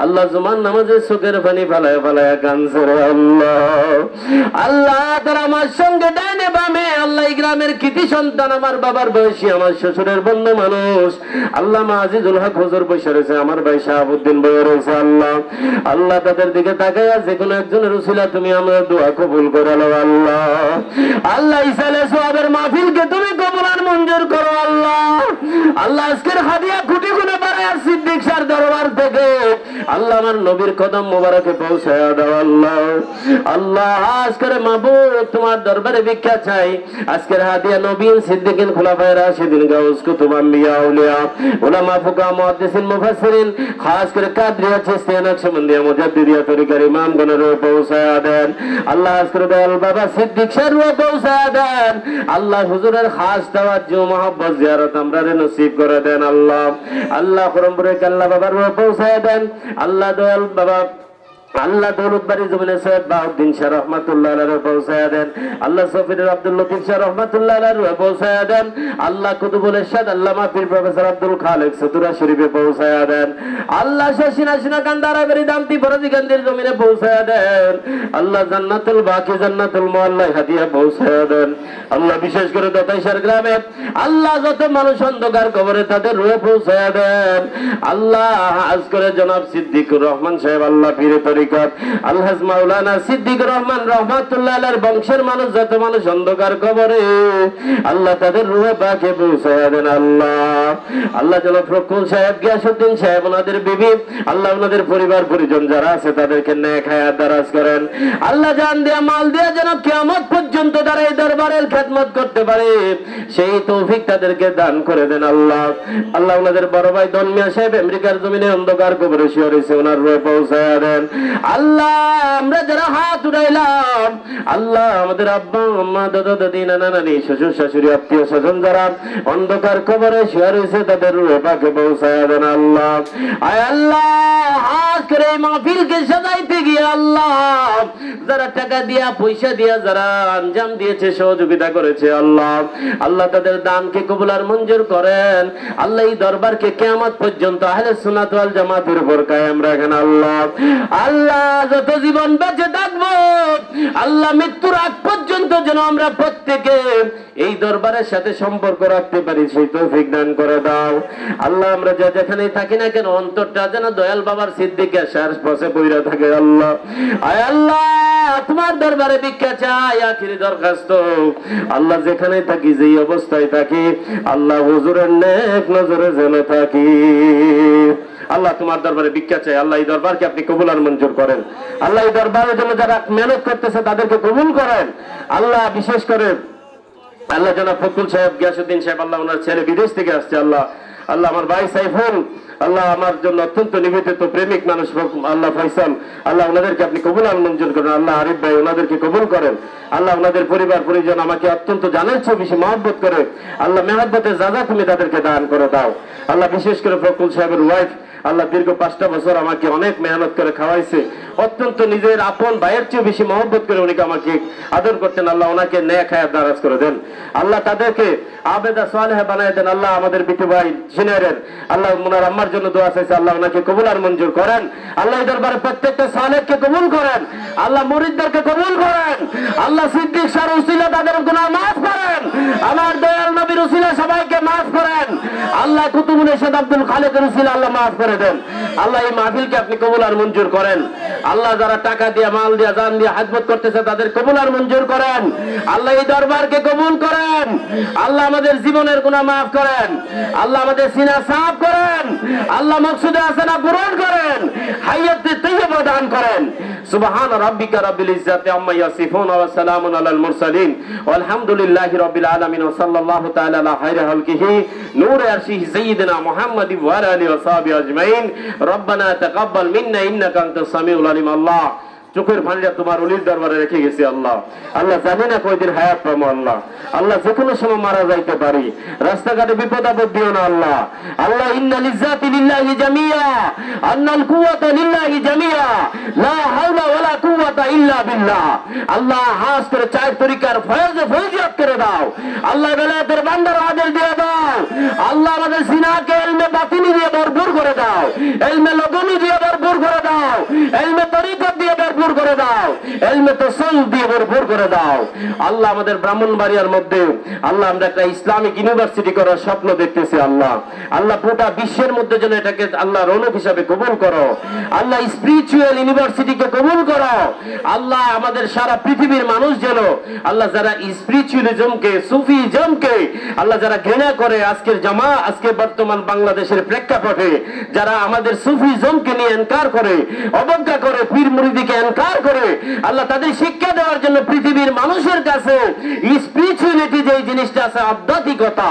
আল্লাহ জুমার নামাজে চোখের পানি ফেলায় ফেলায় কানছে রে আল্লাহ আল্লাহ তারা আমার সঙ্গে ডাইনে বামে আল্লাহ গ্রামের কৃতি সন্তান আমার বাবার বয়সী আমার শ্বশুরের বন্ধু মানুষ আল্লাহ আজিজুল হক হুজুর বসে রয়েছে আমার ভাই শাহাবুদ্দিন বসে রয়েছে আল্লাহ আল্লাহ তাদের দিকে তাকাইয়া যে কোনো একজনের উসিলা তুমি আমার দোয়া কবুল করে নাও আল্লাহ আল্লাহ ইসালে সোয়াবের মাহফিলকে তুমি কবুল আর মঞ্জুর করো আল্লাহ আল্লাহ আজকের হাদিয়া খুঁটি খুলে বানায় সিদ্দিক শাহর দরবার থেকে আল্লাহ আমার নবীর কদম মোবারকে পৌঁছায়া দাও আল্লাহ। আল্লাহ আজকের মাহবুব তোমার দরবারে ভিক্ষা চাই। আজকের হাদিয়া নবীন সিদ্দিকিন খুলাফায়ে রাশিদিন গাউস কুতুব আম্বিয়া আউলিয়া উলামা ফুকাহা মুহাদ্দিসিন মুফাসসিরিন খাস করে কাদরিয়া চিশতিয়া নকশবন্দিয়া মুজাদ্দিদিয়া তরিকার ইমামগণের পৌঁছায়া দেন আল্লাহ। আজকের দয়াল বাবা সিদ্দিক শাহর পৌঁছায়া দেন আল্লাহ। হুজুরের খাস তাওয়াজ্জুহ মুহাব্বত জিয়ারত আমরা নসিব করে দেন আল্লাহ। আল্লাহ করমপুরে কাল্লা বাবার পৌঁছায়া দেন আল্লাহ। দয়াল বাবা আল্লাহ দৌলত বাড়ি জমিনে সৈয়দ বাউদ্দিন শাহ রহমাতুল্লাহ আলাইহি পৌঁছায়া দেন আল্লাহ। সফির আব্দুল লতিফ শাহ রহমাতুল্লাহ আলাইহি পৌঁছায়া দেন আল্লাহ। কুতুবুল ইরশাদ আল্লামা পীর প্রফেসর আব্দুল খালেক সতুরা শরীফে পৌঁছায়া দেন আল্লাহ। শশিনা কান্দারা বেরি দামতি ফরজি গান্ধীর জমিনে পৌঁছায়া দেন আল্লাহ। জান্নাতুল বাকি জান্নাতুল মুআল্লা হাদিয়া পৌঁছায়া দেন আল্লাহ। বিশেষ করে দতাইশার গ্রামে আল্লাহ যত মানুষ অন্ধকার কবরে তাদের রূহ পৌঁছায়া দেন আল্লাহ। আজ করে জনাব সিদ্দিকুর রহমান সাহেব আল্লাহ পীরে তরিকত আলহাজ মাওলানা সিদ্দিকুর রহমান রহমাতুল্লাহ আলাইহির বংশের মানুষ যত মানুষ অন্ধকার কবরে আল্লাহ তাদের রূহে পাকে পৌঁছায়া দেন আল্লাহ। আল্লাহ জনাব ফখরুল সাহেব গিয়াসউদ্দিন সাহেব ওনাদের বিবি আল্লাহ ওনাদের পরিবার পরিজন যারা আছে তাদেরকে নেক হায়াত দারাজ করেন আল্লাহ। জান দিয়া মাল দিয়া যেন কিয়ামত পর্যন্ত তারা এই দরবারের খেদমত করতে পারে সেই তৌফিক তাদেরকে দান করে দেন আল্লাহ। আল্লাহ ওনাদের বড় ভাই দন মিয়া সাহেব আমেরিকার জমিনে অন্ধকার কবরে শুয়ে রয়েছে ওনার রূহে পৌঁছায়া দেন আল্লাহ। আমরা যারা হাত উঠাইলাম আল্লাহ আমাদের আব্বা আম্মা দাদা দাদি নানা নানি শ্বশুর শাশুড়ি আত্মীয় স্বজন যারা অন্ধকার কবরে শুয়ে রয়েছে তাদের রূহে পাকে পৌঁছায়া দেন আল্লাহ। আয় আল্লাহ আজকের এই মাহফিলকে সাজাইতে গিয়ে আল্লাহ যারা টাকা দিয়া পয়সা দিয়া যারা আঞ্জাম দিয়েছে সহযোগিতা করেছে আল্লাহ আল্লাহ তাদের দানকে কবুল আর মঞ্জুর করেন আল্লাহ। এই দরবারকে কিয়ামত পর্যন্ত আহলে সুন্নাত ওয়াল জামাতের উপর কায়েম রাখেন আল্লাহ। আল্লাহ যত জীবন বেঁচে থাকবো আল্লাহ মৃত্যুর আগ পর্যন্ত যেন আমরা প্রত্যেকে এই দরবারের সাথে সম্পর্ক রাখতে পারি সেই তৌফিক দান করে দাও আল্লাহ। আমরা যা যেখানেই থাকি না কেন অন্তরটা যেন দয়াল বাবার সিদ্দিকের সার পথে পইরা থাকে আল্লাহ। আয় আল্লাহ তোমার দরবারে ভিক্ষা চাই আখিরি দরখাস্ত আল্লাহ। যেখানেই থাকি যেই অবস্থায় থাকি আল্লাহ হুজুরের নেক নজরে যেন থাকি আল্লাহ। তোমার দরবারে ভিক্ষা চাই আল্লাহ। এই দরবারকে আপনি কবুল আর মঞ্জুর করেন আল্লাহ। এই দরবারের জন্য যারা মেহনত করতেছে তাদেরকে কবুল করেন আল্লাহ। বিশেষ করে আল্লাহ জনাব ফখরুল সাহেব গিয়াসউদ্দিন সাহেব আল্লাহ ওনার ছেলে বিদেশ থেকে আসছে আল্লাহ। আল্লাহ আমার ভাই সাইফুল আল্লাহ আমার জন্য অত্যন্ত নিবেদিত প্রেমিক মানুষ আল্লাহ ফয়সাল আল্লাহ ওনাদেরকে আপনি কবুল আর মঞ্জুর করেন আল্লাহ। আরিফ ভাই ওনাদেরকে কবুল করেন আল্লাহ। ওনাদের পরিবার পরিজন আমাকে অত্যন্ত জানার চেয়ে বেশি মহব্বত করে আল্লাহ। মেহব্বতের যা তুমি তাদেরকে দান করে দাও আল্লাহ। বিশেষ করে ফখরুল সাহেবের ওয়াইফ আল্লাহ দীর্ঘ 5টা বছর আমাকে অনেক মেহনত করে খাওয়াইছে অত্যন্ত নিজের আপন ভাইয়ের চেয়ে বেশি মহব্বত করে উনি আমাকে আদর করতেন আল্লাহ। ওনাকে নেক হায়াত দারাজ করে দেন আল্লাহ। তাদেরকে আবেদা সালেহা বানায় দেন আল্লাহ। আমাদের বিটু ভাই সিনিয়রের আল্লাহ ওনার আম্মার জন্য দোয়া চাইছে আল্লাহ। ওনাকে কবুল আর মঞ্জুর করেন আল্লাহ। এই দরবারে প্রত্যেকটা সালেহকে কবুল করেন আল্লাহ। মুরিদদেরকে কবুল করেন আল্লাহ। সিদ্দিক শাহর উসিলা তাদের গুনাহ মাফ করেন আমার দয়াল নবীর উসিলা সবাইকে মাফ করেন আল্লাহ। কুতুবুল ইরশাদ আব্দুল খালেকের উসিলা আল্লাহ মাফ করে দেন আল্লাহ। এই মাহফিলকে আপনি কবুল আর মঞ্জুর করেন আল্লাহ। যারা টাকা দিয়ে মাল দিয়ে জান দিয়ে হাজবত করতেছে তাদের কবুল আর মঞ্জুর করেন আল্লাহ। এই দরবারকে কবুল করেন আল্লাহ। আমাদের জীবনের গুনাহ মাফ করেন আল্লাহ। আমাদের সিনা সাফ করেন আল্লাহ। মকসুদে হাসানা পূরণ করেন হায়াতে তাইয়্যিবা দান করেন। সুবহান রাব্বিকা রাব্বিল ইজ্জাতি আম্মা ইয়াসিফুন ওয়া সালামুন আলাল মুরসালিন ওয়ালহামদুলিল্লাহি রাব্বিল আলামিন ওয়া সাল্লাল্লাহু তাআলা আলা খায়রি খালকিহি নূরে আরশিহি সাইয়্যিদিনা মুহাম্মাদি ওয়া আলা আলিহি ওয়া সাহবিহি আজমাইন। রব্বানা তাকাব্বাল মিন্না ইন্নাকা আনতাস সামিউল আলিম। আল্লাহ চোখের পানিটা তোমার ওলির দরবারে রেখে গেছি আল্লাহ। আল্লাহ জানি না কয়দিন হায়াত পাবো আল্লাহ। আল্লাহ যে কোনো সময় মারা যাইতে পারি রাস্তাঘাটে বিপদ আপদ দিও না আল্লাহ। আল্লাহ ইন্না লিজ্জাতি লিল্লাহি জামিয়া আন্নাল কুওয়াতা লিল্লাহি জামিয়া লা হাওলা ওয়ালা কুওয়াতা ইল্লা বিল্লাহ। আল্লাহ হাস করে চার তরিকার ফয়েজে ফয়জিয়াত করে দাও আল্লাহ। বেলায়েতের বান্দার আদেল দিয়ে দাও আল্লাহ। আমাদের সিনাকে ইলমে বাতিনি দিয়ে ভরপুর করে দাও ইলমে লদুনি দিয়ে ভরপুর করে দাও ইলমে তরিকত দিয়ে ভরপুর করে দাও, ইলমে তাসাউফ দিয়ে ভরপুর করে দাও। আল্লাহ আমাদের ব্রাহ্মণবাড়িয়ার মধ্যে আল্লাহ আমরা একটা ইসলামিক ইউনিভার্সিটি করার স্বপ্ন দেখতেছি। আল্লাহ আল্লাহ গোটা বিশ্বের মধ্যে যেন এটাকে আল্লাহ রৌনক হিসাবে কবুল করো। আল্লাহ স্পিরিচুয়াল ইউনিভার্সিটিকে কবুল করো। আল্লাহ আমাদের সারা পৃথিবীর মানুষ যেন আল্লাহ যারা স্পিরিচুয়ালিজমকে, সুফিজমকে আল্লাহ যারা ঘৃণা করে, আজকে বর্তমান বাংলাদেশের প্রেক্ষাপটে যারা আমাদের সুফিজমকে নিয়ে এনকার করে, অবজ্ঞা করে, পীর মুরিদিকে এনকার করে, আল্লাহ তাদের শিক্ষা দেওয়ার জন্য পৃথিবীর মানুষের কাছে স্পিরিচুয়ালিটি যে জিনিসটা আছে, আধ্যাত্মিকতা,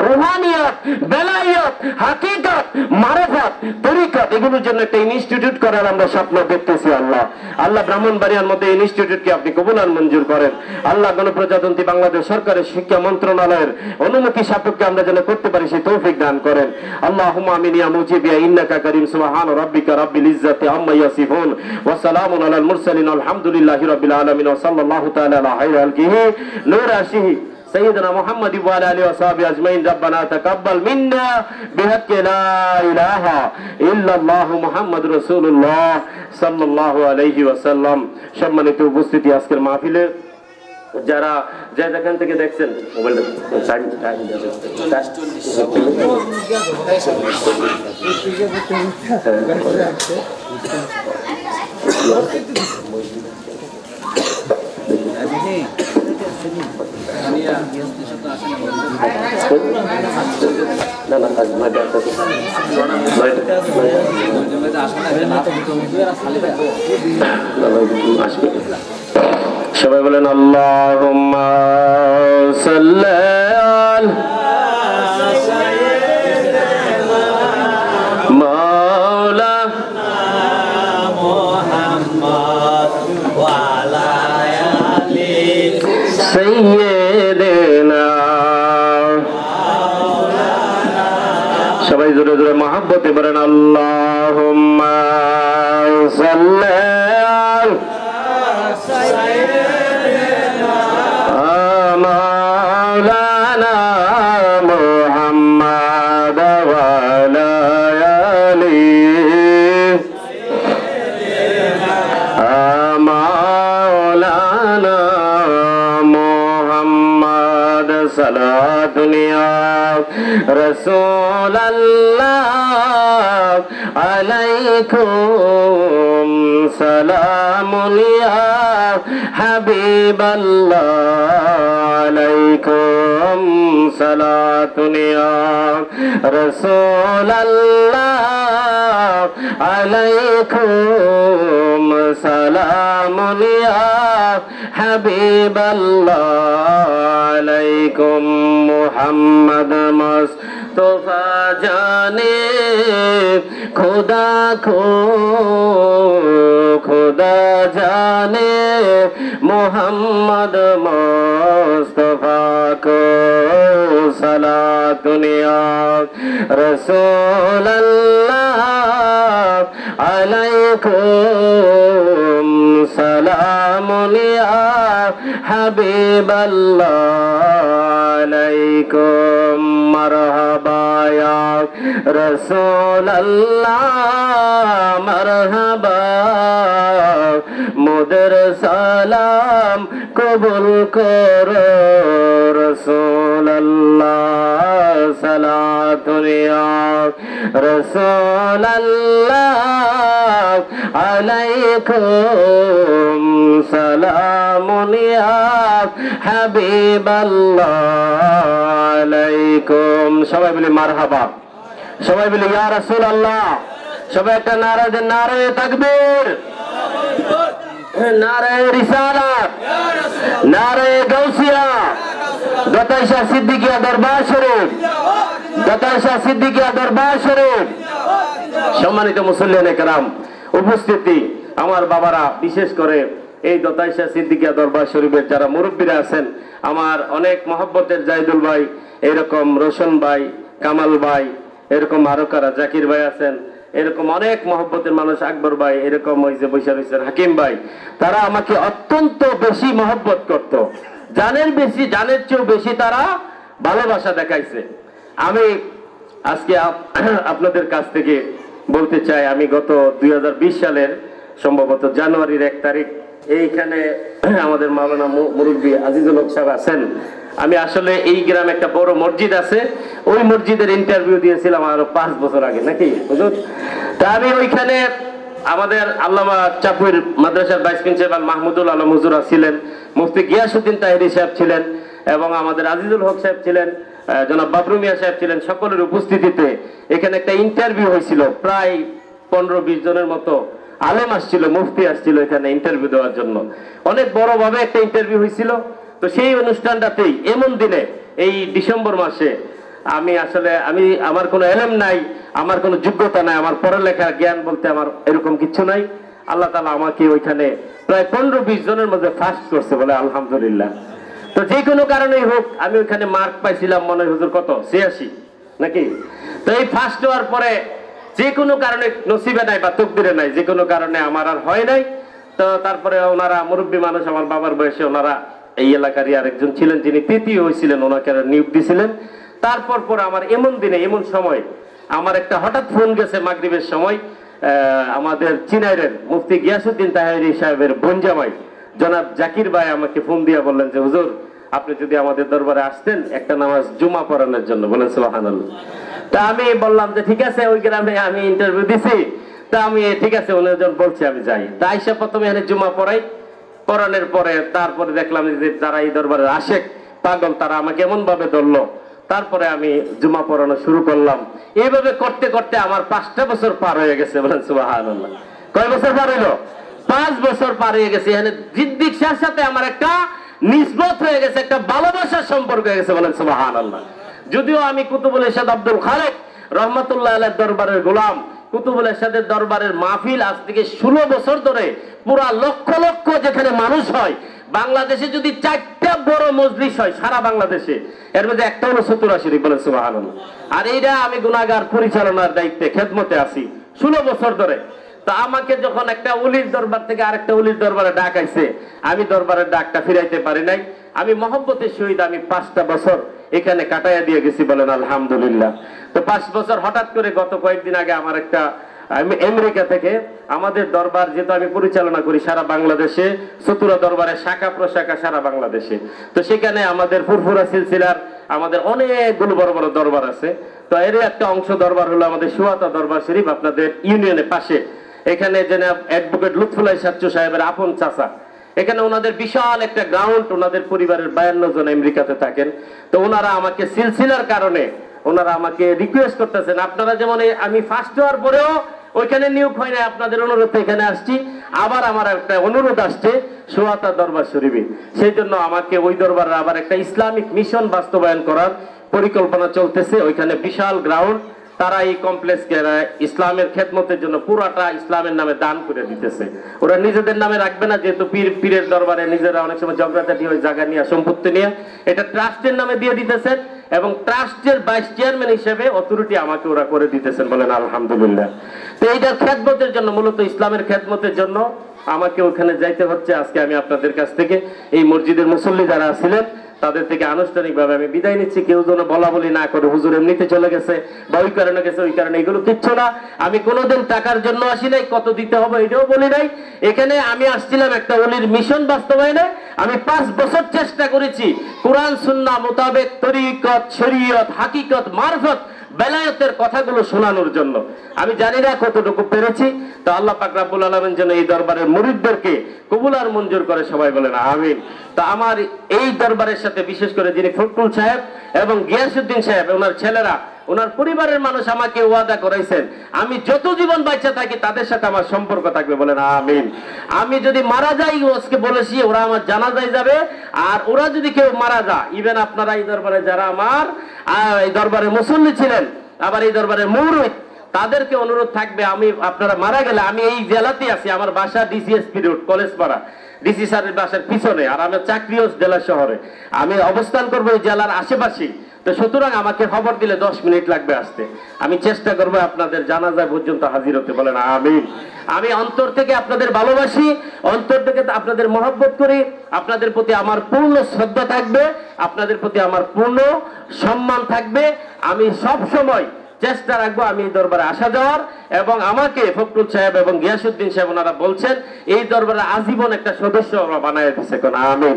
রুহানিয়ত, বেলায়েত, হাকিকত, মারিফত, তরিকত, এগুলোর জন্য একটা ইনস্টিটিউট করার আমরা স্বপ্ন দেখতেছি। আল্লাহ আল্লাহ ব্রাহ্মণবাড়িয়ার মধ্যে ইনস্টিটিউটকে আপনি কবুল আর মঞ্জুর করেন। আল্লাহ গণপ্রজাতন্ত্রী বাংলাদেশ সরকারের শিক্ষা মন্ত্রণালয়ের অনুমতি সাপেক্ষে আমরা যেন করতে পারি সেই তৌফিক দান করেন। আল্লাহুম্মা আমিন ইয়া মুজিব ইয়া ইন্নাকা কারীম সুবহান রাব্বিকা রাব্বিল ইজ্জাতি আম্মা ইয়াসিফুন ওয়া সালামুন আলাল মুরসালিন আলহামদুলিল্লাহি রাব্বিল আলামিন ওয়া সাল্লাল্লাহু তাআলা আলা খায়রি খালকিহি নূর আশিহি سيدنا محمد وعلى اله وصحبه اجمعين ربنا تقبل منا بحق لا اله الا الله محمد رسول الله صلى الله عليه وسلم। সম্মানিত উপস্থিতি, আজকের মাহফিলে যারা যে যেখান থেকে দেখছেন মোবাইলটা সবাই বলেন আল্লাহুম্মা সাল্লি আলা মাওলানা মুহাম্মদ ওয়া আলা আলি সাইয়্যিদিনা। সবাই জোরে জোরে মহব্বতে বলেন আল্লাহুম্মা সাল্লি আলা মাওলানা মুহাম্মদ ওয়া আলা আলি মাওলানা মুহাম্মদ সালাতুন ইয়া রাসূলাল্লাহ আলাইকুম সালামুন ইয়া হাবিবাল্লাহ আলাইকুম সালাতুন ইয়া রাসূলাল্লাহ আলাইকুম সালামুন ইয়া হাবিবাল্লাহ আলাইকুম মুহাম্মদ মুস্তাফা জানে खुदा को खुदा जाने मोहम्मद मुस्तफा को सलातुन या रसूल अल्लाह अलैकुम सलामुन या हबीब अल्लाह अलैकुम मरहबा या रसूल अल्लाह मरहबा मुदर सलाम कबूल करो रसूल अल्लाह सलातुन या रसूल अल्लाह अलैकुम सलामुन या हबीब अल्लाह अलैकुम। সবাই বলি মারহাবা, সবাই বলি ইয়া রাসূলুল্লাহ। সবাই একটা নারা দেন, নারে তাকবীর, নারে রিসালাত, নারে গাউসিয়া, দাতাই শাহ সিদ্দিকিয়া দরবার শরীফ, দাতাই শাহ সিদ্দিকিয়া দরবার শরীফ। সম্মানিত মুসল্লিয়ানে কেরাম, উপস্থিতি আমার বাবারা, বিশেষ করে এই দাতাই শাহ সিদ্দিকিয়া দরবার শরীফের যারা মুরব্বীরা আছেন, আমার অনেক মহব্বতের জাহিদুল ভাই, এরকম রোশন ভাই, কামাল ভাই, এরকম আরো কারা, জাকির ভাই আছেন, এরকম অনেক মহব্বতের মানুষ, আকবর ভাই, এরকম ওই যে বৈশা রয়েছেন হাকিম ভাই, তারা আমাকে অত্যন্ত বেশি মহব্বত করত, জানের বেশি, জানের চেয়েও বেশি তারা ভালোবাসা দেখাইছে। আমি আজকে আপনাদের কাছ থেকে বলতে চাই, আমি গত 2020 সালের সম্ভবত জানুয়ারির 1 তারিখ এইখানে আমাদের মাওলানা মুরব্বী আজিজুল হক সাহেব আছেন। আমি আসলে এই গ্রামে একটা বড় মসজিদ আছে, ওই মসজিদের ইন্টারভিউ দিয়েছিলাম আরো 5 বছর আগে, নাকি হুজুর? তা আমি ওইখানে আমাদের আল্লামা চাপুর মাদ্রাসার ভাইস প্রিন্সিপাল মাহমুদুল আলম হুজুর ছিলেন, মুফতি গিয়াসউদ্দিন তাহেরি সাহেব ছিলেন এবং আমাদের আজিজুল হক সাহেব ছিলেন, জনাব বাবরু মিয়া সাহেব ছিলেন। সকলের উপস্থিতিতে এখানে একটা ইন্টারভিউ হয়েছিল, প্রায় 15-20 জনের মতো আলেম আসছিল, মুফতি আসছিল এখানে ইন্টারভিউ দেওয়ার জন্য। অনেক বড়ভাবে একটা ইন্টারভিউ হয়েছিল। তো সেই অনুষ্ঠানটাতেই এমন দিনে এই ডিসেম্বর মাসে আমি আমার কোনো এলেম নাই, আমার কোনো যোগ্যতা নাই, আমার পড়ালেখা জ্ঞান বলতে আমার এরকম কিছু নাই। আল্লাহ তাআলা আমাকে ওইখানে প্রায় 15-20 জনের মধ্যে ফার্স্ট করছে, বলে আলহামদুলিল্লাহ। তো যে কোনো কারণেই হোক আমি ওইখানে মার্ক পাইছিলাম মনে হয় হুজুর কত 86 নাকি। তো এই ফার্স্ট হওয়ার পরে যে কোনো কারণে নসিবে নাই বা তকদিরে নাই, যে কোনো কারণে আমার আর হয় নাই। তো তারপরে ওনারা মুরব্বী মানুষ, আমার বাবার বয়সে, ওনারা এই এলাকারই আরেকজন ছিলেন যিনি তৃতীয় হয়েছিলেন, ওনাকে নিয়োগ দিয়েছিলেন। তারপর পরে আমার এমন দিনে এমন সময় আমার একটা হঠাৎ ফোন গেছে মাগরিবের সময়, আমাদের চিনাইরের মুফতি গিয়াসউদ্দিন তাহেরি সাহেবের বোনজামাই জনাব জাকির ভাই আমাকে ফোন দিয়ে বললেন যে হুজুর আপনি যদি আমাদের দরবারে আসতেন একটা নামাজ জুমা পড়ানোর জন্য, বলেন সুবহানাল্লাহ। তা আমি বললাম যে ঠিক আছে, ওই গ্রামে আমি ইন্টারভিউ দিছি, তা আমি ঠিক আছে উনি যখন বলছে আমি যাই। তা আইসা প্রথমে এখানে জুমা পড়ানোর পরে তারপরে দেখলাম যে যারা এই দরবারের আশেক পাগল তারা আমাকে এমন ভাবে ধরলো। তারপরে আমি জুমা পড়ানো শুরু করলাম। এইভাবে করতে করতে আমার 5টা বছর পার হয়ে গেছে, বলেন সুবহানাল্লাহ। কয় বছর পার হইলো? 5 বছর পার হয়ে গেছে। এখানে জিদ্দিক শাহর সাথে আমার একটা নিসবত হয়ে গেছে, একটা ভালোবাসার সম্পর্ক হয়ে গেছে, বলেন সুবহানাল্লাহ। যদিও আমি কুতুবুল ইরশাদ আব্দুল খালেক রহমাতুল্লাহ আলাইহির দরবারের গোলাম, কুতুবুল ইরশাদের দরবারের মাহফিল আজ থেকে 16 বছর ধরে পুরা লক্ষ লক্ষ যেখানে মানুষ হয়, বাংলাদেশে যদি 4টা বড় মজলিস হয় সারা বাংলাদেশে, এর মধ্যে একটা হলো চতুরা শরীফ, বলেন সুবহানাল্লাহ। আর এইটা আমি গুনাহগার পরিচালনার দায়িত্বে খেদমতে আছি 16 বছর ধরে। তা আমাকে যখন একটা ওলির দরবার থেকে আরেকটা ওলির দরবারে ডাক আইছে, আমি দরবারের ডাকটা ফিরাইতে পারি নাই। আমি মহব্বতের সহিত আমি 5টা বছর এখানে কাটাইয়া দিয়ে গেছি, বলেন আলহামদুলিল্লাহ। তো 5 বছর হঠাৎ করে গত কয়েকদিন আগে আমার একটা আমেরিকা থেকে আমাদের দরবার, যেহেতু আমি পরিচালনা করি সারা বাংলাদেশে, চতুরা দরবারের শাখা প্রশাখা সারা বাংলাদেশে, তো সেখানে আমাদের ফুরফুরা সিলসিলার আমাদের অনেকগুলো বড় বড় দরবার আছে। তো এর একটা অংশ দরবার হলো আমাদের সুয়াতা দরবার শরীফ, আপনাদের ইউনিয়নের পাশে। এখানে জনাব অ্যাডভোকেট লুৎফুল্লাহ সাচ্চু সাহেবের আপন চাচা, এখানে ওনাদের বিশাল একটা গ্রাউন্ড, ওনাদের পরিবারের 52 জন আমেরিকাতে থাকেন। তো ওনারা আমাকে সিলসিলার কারণে ওনারা আমাকে রিকোয়েস্ট করতেছেন, আপনারা যেমন আমি ফার্স্ট হওয়ার পরেও ওইখানে নিয়োগ হয় না, আপনাদের অনুরোধে এখানে আসছি, আবার আমার একটা অনুরোধ আসছে সুয়াতা দরবার শরীফে, সেই জন্য আমাকে ওই দরবারে আবার একটা ইসলামিক মিশন বাস্তবায়ন করার পরিকল্পনা চলতেছে। ওইখানে বিশাল গ্রাউন্ড, তারা এই কমপ্লেক্সকে ইসলামের খেদমতের জন্য পুরাটা ইসলামের নামে দান করে দিতেছে। ওরা নিজেদের নামে রাখবে না, যেহেতু পীরের দরবারে নিজেরা অনেক সময় ঝগড়াঝাটি হয় জায়গা নিয়ে, সম্পত্তি নিয়ে, এটা ট্রাস্টের নামে দিয়ে দিতেছেন এবং ট্রাস্টের ভাইস চেয়ারম্যান হিসেবে অথরিটি আমাকে ওরা করে দিতেছেন, বলেন আলহামদুলিল্লাহ। তো এইটার খেদমতের জন্য, মূলত ইসলামের খেদমতের জন্য আমাকে ওখানে যাইতে হচ্ছে। আজকে আমি আপনাদের কাছ থেকে এই মসজিদের মুসল্লি যারা ছিলেন তাদের থেকে আনুষ্ঠানিকভাবে আমি বিদায় নিচ্ছি। কেউ যেন বলা বলি না করে হুজুর এমনিতে চলে গেছে বা ওই কারণে গেছে, ওই কারণে, এগুলো কিচ্ছু না। আমি কোনোদিন টাকার জন্য আসি নাই, কত দিতে হবে এটাও বলি নাই। এখানে আমি আসছিলাম একটা ওলির মিশন বাস্তবায়নে। আমি 5 বছর চেষ্টা করেছি কোরআন সুন্নাহ মোতাবেক তরিকত, শরীয়ত, হাকিকত, মারফত, বেলায়েতের কথাগুলো শোনানোর জন্য। আমি জানি না কতটুকু পেরেছি। তো আল্লাহ পাক রব্বুল আলামিন যেন এই দরবারের মুরিদদেরকে কবুল আর মঞ্জুর করে, সবাই বলেন আমিন। তো আমার এই দরবারের সাথে বিশেষ করে যিনি ফখরুল সাহেব এবং গিয়াসউদ্দিন সাহেব, ওনার ছেলেরা, ওনার পরিবারের মানুষ আমাকে ওয়াদা করাইছেন আমি যত জীবন বাঁচা থাকি তাদের সাথে আমার সম্পর্ক থাকবে, বলেন আমিন। আমি যদি মারা যাই, ওকে বলেছি ওরা আমার জানাজায় যাবে, আর ওরা যদি কেউ মারা যায়, ইভেন আপনারা এই দরবারে যারা আমার এই দরবারে মুসল্লি ছিলেন, আবার এই দরবারের মুরিদ, তাদেরকে অনুরোধ থাকবে, আমি আপনারা মারা গেলে, আমি এই জেলাতেই আছি, আমার বাসা ডিসিএসপি রোড, কলেজ পাড়া, ডিসি স্যারের বাসার পিছনে, আর আমার চাকরিও জেলা শহরে, আমি অবস্থান করবো এই জেলার আশেপাশে। তো সুতরাং আমাকে খবর দিলে 10 মিনিট লাগবে আসতে। আমি চেষ্টা করবো আপনাদের জানাজা পর্যন্ত হাজির হতে, বলেন আমিন। আমি অন্তর থেকে আপনাদের ভালোবাসি, অন্তর থেকে আপনাদের মহব্বত করি, আপনাদের প্রতি আমার পূর্ণ শ্রদ্ধা থাকবে, আপনাদের প্রতি আমার পূর্ণ সম্মান থাকবে। আমি সব সময় চেষ্টা রাখবো আমি এই দরবারে আসা যাওয়ার, এবং আমাকে ফখরুল সাহেব এবং গিয়াসউদ্দিন সাহেব ওনারা বলছেন এই দরবারে আজীবন একটা সদস্য বানায় দিচ্ছে কোন। আমিন।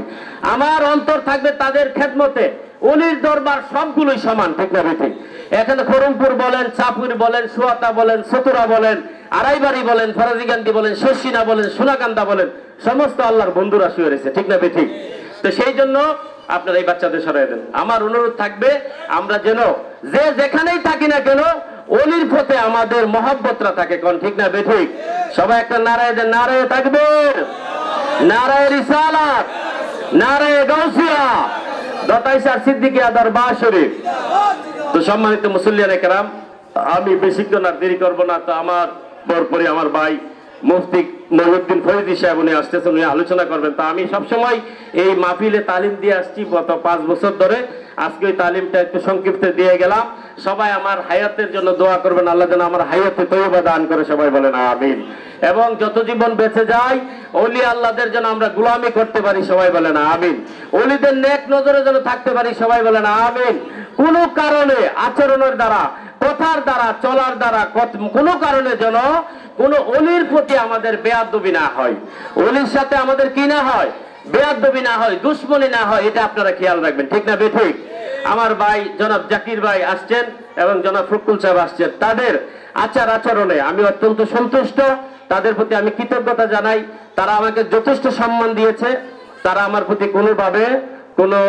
আমার অন্তর থাকবে তাদের খেদমতে। অলির দরবার সবগুলোই সমান, ঠিক না ঠিক? এখানে খরমপুর বলেন, চাপুর বলেন, সুয়াতা বলেন, চতুরা বলেন, আড়াইবাড়ি বলেন, ফরাজিগান্দি বলেন, শর্ষিনা বলেন, সোনাকান্দা বলেন, সমস্ত আল্লাহর বন্ধুরা শুয়ে রয়েছে, ঠিক না ঠিক? তো সেই জন্য আপনারা এই বাচ্চাদের সরাই দেন। আমার অনুরোধ থাকবে আমরা যেন যে যেখানেই থাকি না কেন অলির পথে আমাদের মহব্বতরা থাকে, কোন ঠিক না ঠিক? সবাই একটা নারায়ে দেন, নারায়ে তাকবীর, নারায়ে রিসালাত, নারায়ে গাউসিয়া, দতাইশার সিদ্দিকিয়া দরবার শরীফ। তো সম্মানিত মুসল্লিয়ানে কেরাম, আমি বেশিক্ষণ আর দেরি করবো না। তো আমার পরপরই আমার ভাই মুফতি মহিউদ্দিন ফরিদি সাহেব উনি আসতেছেন, উনি আলোচনা করবেন। তা আমি সবসময় এই মাহফিলে তালিম দিয়ে আসছি গত 5 বছর ধরে। আজকে ওই তালিমটা একটু সংক্ষিপ্ত দিয়ে গেলাম। সবাই আমার হায়াতের জন্য দোয়া করবেন, আল্লাহ যেন আমার হায়াতে তৈয়বা দান করে, সবাই বলেন আমিন। এবং যত জীবন বেঁচে যায় ওলি আল্লাহদের যেন আমরা গোলামি করতে পারি, সবাই বলেন আমিন। ওলিদের নেক নজরে যেন থাকতে পারি, সবাই বলেন আমিন। কোনো কারণে আচরণের দ্বারা, কথার দ্বারা, চলার দ্বারা কোনো কারণে যেন কোনো অলির প্রতি আমাদের বেয়াদবি না হয়, অলির সাথে আমাদের কি না হয়, বেয়াদবি না হয়, দুশ্মনী না হয়, এটা আপনারা খেয়াল রাখবেন, ঠিক না ঠিক? আমার ভাই জনাব জাকির ভাই আসছেন এবং জনাব ফখরুল সাহেব আসছেন, তাদের আচার আচরণে আমি অত্যন্ত সন্তুষ্ট। তাদের প্রতি আমি কৃতজ্ঞতা জানাই। তারা আমাকে যথেষ্ট সম্মান দিয়েছে, তারা আমার প্রতি কোনোভাবে কোনো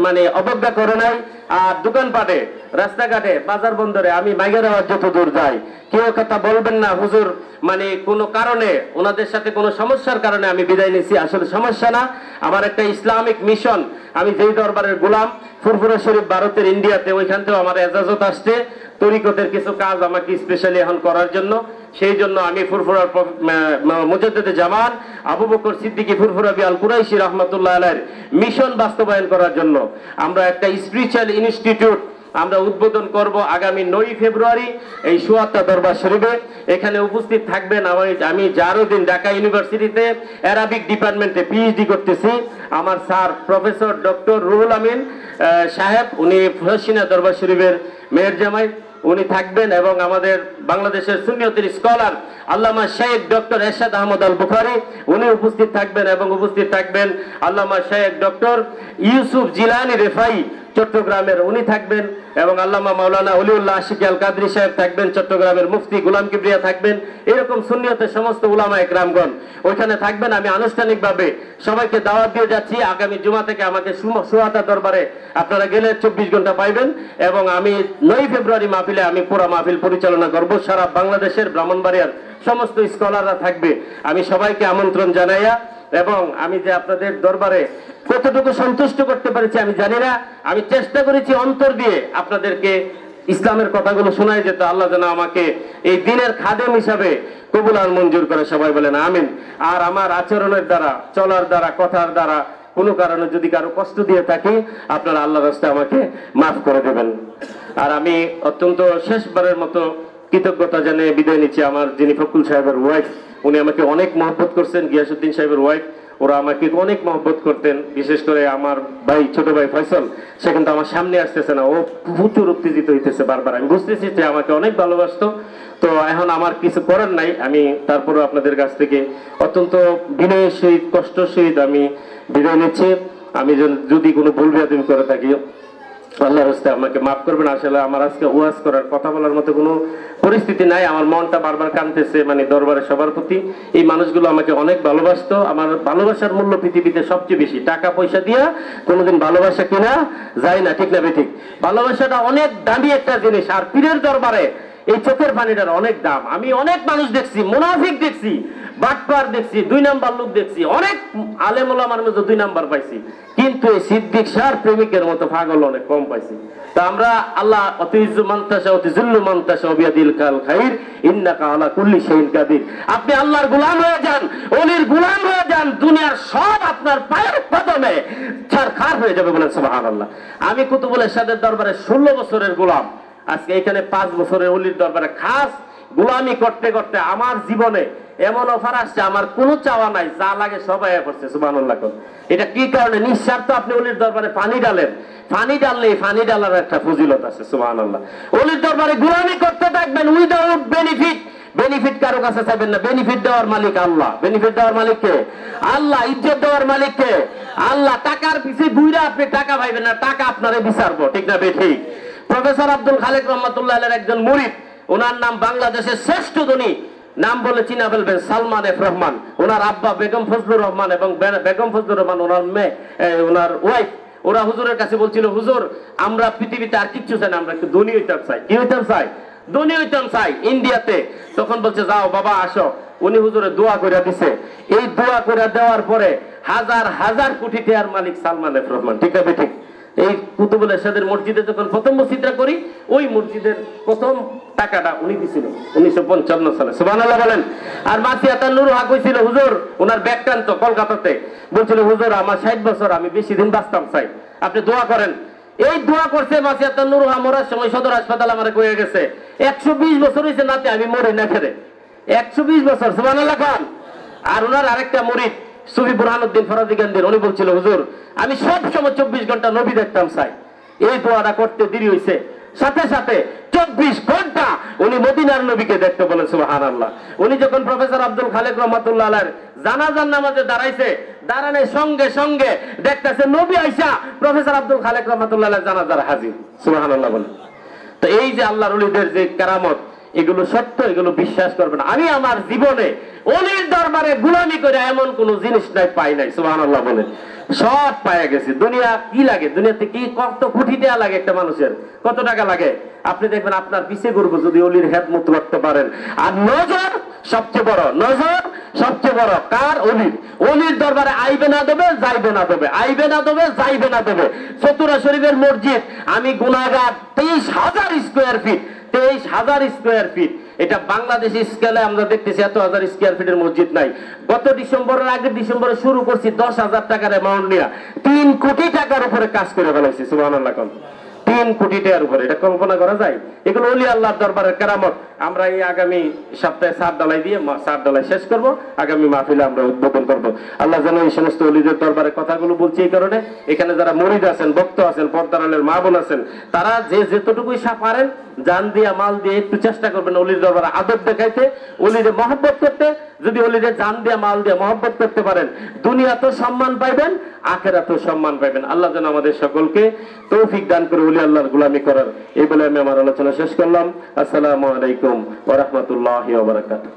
মানে অবজ্ঞা করে নাই। আর দোকানপাটে, রাস্তাঘাটে, বাজার বন্দরে আমি মাইগের আওয়াজ যত দূর যাই, কেউ কথা বলবেন না হুজুর, মানে কোনো কারণে ওনাদের সাথে কোনো সমস্যার কারণে আমি বিদায় নিয়েছি, আসলে সমস্যা না। আমার একটা ইসলামিক মিশন, আমি যেই দরবারের গোলাম, ফুরফুরা শরীফ ভারতের ইন্ডিয়াতে, ওইখান থেকেও আমার এজাজত আসছে তরিকতের কিছু কাজ আমাকে স্পেশালি এখন করার জন্য। সেই জন্য আমি ফুরফুরার মুজাদ্দিদে জামান আবু বকর সিদ্দিকী ফুরফুরা বিআল কুরাইশি রহমাতুল্লাহ আলাইহির মিশন বাস্তবায়ন করার জন্য আমরা একটা স্পিরিচুয়াল ইনস্টিটিউট আমরা উদ্বোধন করব আগামী 9 ফেব্রুয়ারি এই সুয়াত্তা দরবার শরীফে। এখানে উপস্থিত থাকবেন আমি জারুদ্দিন ঢাকা ইউনিভার্সিটিতে অ্যারাবিক ডিপার্টমেন্টে পিএইচডি করতেছি, আমার sir professor doctor Ruhul Amin সাহেব, উনি ফরসিনা দরবার শরীফের মেয়র জামাই, উনি থাকবেন। এবং আমাদের বাংলাদেশের সুন্নিয়তের স্কলার আল্লামা শেখ ডক্টর এরশাদ আহমদ আল বুখারী, উনি উপস্থিত থাকবেন। এবং উপস্থিত থাকবেন আল্লামা শেখ ডক্টর ইউসুফ জিলানী রেফাই চট্টগ্রামের, উনি থাকবেন। এবং আল্লামা মাওলানা ওলিউল্লাহ আশিক আল কাদরি সাহেব থাকবেন চট্টগ্রামের, মুফতি গোলাম কিবরিয়া থাকবেন। এরকম সুন্নিয়তের সমস্ত উলামা একরামগণ ওইখানে থাকবেন। আমি আনুষ্ঠানিকভাবে সবাইকে দাওয়াত দিয়ে যাচ্ছি, আগামী জুমা থেকে আমাকে সুয়াতা দরবারে আপনারা গেলে 24 ঘন্টা পাইবেন। এবং আমি 9 ফেব্রুয়ারি মাহফিলে আমি পুরো মাহফিল পরিচালনা করব, সারা বাংলাদেশের ব্রাহ্মণবাড়িয়ার সমস্ত স্কলাররা থাকবে। আমি সবাইকে আমন্ত্রণ জানাইয়া, এবং আমি যে আপনাদের দরবারে কতটুকু সন্তুষ্ট করতে পারেছি আমি জানি না, আমি চেষ্টা করেছি অন্তর দিয়ে আপনাদেরকে ইসলামের কথাগুলো শোনায় যেত। আল্লাহ যেন আমাকে এই দিনের খাদেম হিসাবে কবুল আর মঞ্জুর করে, সবাই বলেন আমিন। আর আমার আচরণের দ্বারা, চলার দ্বারা, কথার দ্বারা কোনো কারণে যদি কারো কষ্ট দিয়ে থাকি, আপনারা আল্লাহর রাস্তায় আমাকে মাফ করে দেবেন। আর আমি অত্যন্ত শেষবারের মতো কৃতজ্ঞতা জানিয়ে বিদায় নিচ্ছি আমার যিনি ফখরুল সাহেবের ওয়াইফ, উনি আমাকে অনেক মহব্বত করছেন। গিয়াসউদ্দিন সাহেবের ওয়াইফ, ওরা আমাকে অনেক মহব্বত করতেন। বিশেষ করে আমার ভাই, ছোট ভাই ফয়সল, সে কিন্তু আমার সামনে আসতেছে না, ও প্রচুর উত্তেজিত হইতেছে বারবার। আমি বুঝতেছি যে আমাকে অনেক ভালোবাসতো। তো এখন আমার কিছু করার নাই, আমি তারপরেও আপনাদের কাছ থেকে অত্যন্ত বিনয়ের সহিত, কষ্টের সহিত আমি বিদায় নিচ্ছি। আমি যদি কোনো ভুল বিয়াদবি করে থাকি, আল্লাহর রাস্তায় আমাকে মাফ করবেন। আসলে আমার আজকে ওয়াজ করার, কথা বলার মতো কোনো পরিস্থিতি নাই। আমার মনটা বারবার কাঁদতেছে, মানে দরবারে সবার প্রতি। এই মানুষগুলো আমাকে অনেক ভালোবাসতো। আমার ভালোবাসার মূল্য পৃথিবীতে সবচেয়ে বেশি। টাকা পয়সা দিয়া কোনোদিন ভালোবাসা কিনা যায় না, ঠিক না বেঠিক? ভালোবাসাটা অনেক দামি একটা জিনিস। আর পীরের দরবারে এই চোখের পানিটার অনেক দাম। আমি অনেক মানুষ দেখছি, মুনাফিক দেখছি, বাটপার দেখছি, 2 নাম্বার লোক দেখছি, অনেক আলেম ওলামার মধ্যে 2 নাম্বার পাইছি, কিন্তু এই সিদ্দিক শাহর প্রেমিকের মতো পাগল অনেক কম পাইছি। তা আমরা আল্লাহ অতিজু মানতাশা অতিজুল্লু মানতাশা বিয়াদিল কাল খাইর ইন্নাকা আলা কুল্লি শাইইন কাদির। আপনি আল্লাহর গোলাম হয়ে যান, ওলির গোলাম হয়ে যান, দুনিয়ার সব আপনার পায়ের কদমে ছারখার হয়ে যাবে, বলেন সুবহানাল্লাহ। আমি কুতুবুল ইরশাদের দরবারে 16 বছরের গোলাম, আজকে এখানে 5 বছরের ওলির দরবারে খাস গোলামি করতে করতে আমার জীবনে এমন অফার আসছে, আমার কোনো চাওয়া নাই, যা লাগে সবাই করছে। সুবহানাল্লাহ। এটা কি কারণে? নিঃস্বার্থ আপনি অলির দরবারে পানি ডালেন, পানি ডাললে পানি ডালার একটা ফজিলত আছে। সুবহানাল্লাহ। অলির দরবারে গোলামি করতে থাকবেন উইদাউট বেনিফিট। বেনিফিট কারো কাছে চাইবেন না। বেনিফিট দেওয়ার মালিক আল্লাহ। বেনিফিট দেওয়ার মালিক কে? আল্লাহ। ইজ্জত দেওয়ার মালিক কে? আল্লাহ। টাকার পিছে ঘুরে আপনি টাকা পাইবেন না, টাকা আপনারে বিচারবো, ঠিক না বেঠিক? প্রফেসর আব্দুল খালেক রহমাতুল্লাহ আলাইহির একজন মুরিদ, ওনার নাম বাংলাদেশের শ্রেষ্ঠ ধনী, নাম বলে চিনা বলবেন সালমান এফ রহমান। ওনার আব্বা বেগম ফজলুর রহমান এবং বেগম ফজলুর রহমান ওনার মেয়ে, ওনার ওয়াইফ, ওরা হুজুরের কাছে বলছিল, হুজুর আমরা পৃথিবীতে আর কিচ্ছু চাই না, আমরা একটু ধনী হইতাম চাই। কি হইতাম চাই? ধনী হইতাম চাই ইন্ডিয়াতে। তখন বলছে যাও বাবা আসো। উনি হুজুরে দোয়া করে দিছে। এই দোয়া করে দেওয়ার পরে হাজার হাজার কোটি টাকার মালিক সালমান এফ রহমান, ঠিক না ঠিক? এই কুতুবুল এরশাদের মসজিদে যখন প্রথম মসজিদটা করি, ওই মসজিদের প্রথম টাকাটা উনি দিছিল 1955 সালে। সুবহানাল্লাহ বলেন। আর মাসিয়াতা নূর হক হইছিল হুজুর, ওনার ব্যাকটান্ত কলকাতাতে, বলছিল হুজুর আমার 60 বছর, আমি বেশি দিন বাঁচতাম চাই, আপনি দোয়া করেন। এই দোয়া করছে মাসিয়াতা নূর হক মরার সময় সদর হাসপাতাল আমারে কয়ে গেছে 120 বছর হইছে নাতে আমি মরি না খেরে। 120 বছর। সুবহানাল্লাহ খান। আর ওনার আরেকটা মুরিদ সুফি বুরহানুদ্দিন ফরাজি গান্ধীর, উনি বলছিল হুজুর আমি সব সময় 24 ঘন্টা নবী দেখতাম চাই। এই দোয়াটা করতে দেরি হইছে, সাথে সাথে 24 ঘন্টা উনি মদিনার নবীকে দেখতে বলেন। সুবহানাল্লাহ। উনি যখন প্রফেসর আব্দুল খালেক রহমাতুল্লাহ আলাইহির জানাজার নামাজে দাঁড়াইছে, দাঁড়ানোর সঙ্গে সঙ্গে দেখতেছে নবী আইসা প্রফেসর আব্দুল খালেক রহমাতুল্লাহ আলাইহির জানাজার হাজির। সুবহানাল্লাহ বলেন। তো এই যে আল্লাহর ওলিদের যে কারামত, এগুলো সত্য, এগুলো বিশ্বাস করবেন। আমি আমার জীবনে অলির দরবারে গোলামি করে এমন কোন জিনিস নাই, পাই নাই। সুবহানাল্লাহ বলেন। সব পায়ে গেছি। দুনিয়া কি লাগে? দুনিয়াতে কি কত কোটি টাকা লাগে একটা মানুষের? কত টাকা লাগে? আপনি দেখবেন আপনার পিছে ঘুরবো যদি অলির হেদমত করতে পারেন। আর নজর সবচেয়ে বড়, নজর সবচেয়ে বড় কার? অলির। অলির দরবারে আইবে না দেবে, যাইবে না দেবে, আইবে না দেবে, যাইবে না দেবে। চতুরা শরীফের মসজিদ আমি গুনাহগার 23,000 স্কয়ার ফিট, 23,000 স্কয়ার ফিট। এটা বাংলাদেশ স্কেলে আমরা দেখতেছি এত হাজার স্কয়ার ফিটের মসজিদ নাই। গত ডিসেম্বরের আগের ডিসেম্বরে শুরু করছি 10,000 টাকার অ্যামাউন্ট নিয়ে 3 কোটি টাকার উপরে কাজ করে ফেলাইছি। সুবহানাল্লাহ। 3 কোটি টাকার উপরে, এটা কল্পনা করা যায়? এগুলো ওলি আল্লাহর দরবারের কেরামত। আমরা এই আগামী সপ্তাহে সাত ডালাই দিয়ে সাত ডালাই শেষ করব, আগামী মাহফিলে আমরা উদ্বোধন করব। আল্লাহ যেন এই সমস্ত ওলিদের দরবারের কথাগুলো বলছি এই কারণে, এখানে যারা মুরিদ আছেন, ভক্ত আছেন, পর্দার আলের মা বোন আছেন, তারা যে যেতটুকুই পারেন জান দিয়া মাল দিয়ে একটু চেষ্টা করবেন অলির দরবারে আদব দেখাইতে, অলিরে মহব্বত করতে। যদি অলিরে জান দিয়া মাল দিয়ে মহব্বত করতে পারেন, দুনিয়া তো সম্মান পাইবেন, আখিরাতেও সম্মান পাইবেন। আল্লাহ যেন আমাদের সকলকে তৌফিক দান করে ওলি আল্লাহর গোলামি করার। এই বলে আমি আমার আলোচনা শেষ করলাম। আসসালামু আলাইকুম ওয়া রাহমাতুল্লাহি ওয়া বারাকাতুহু।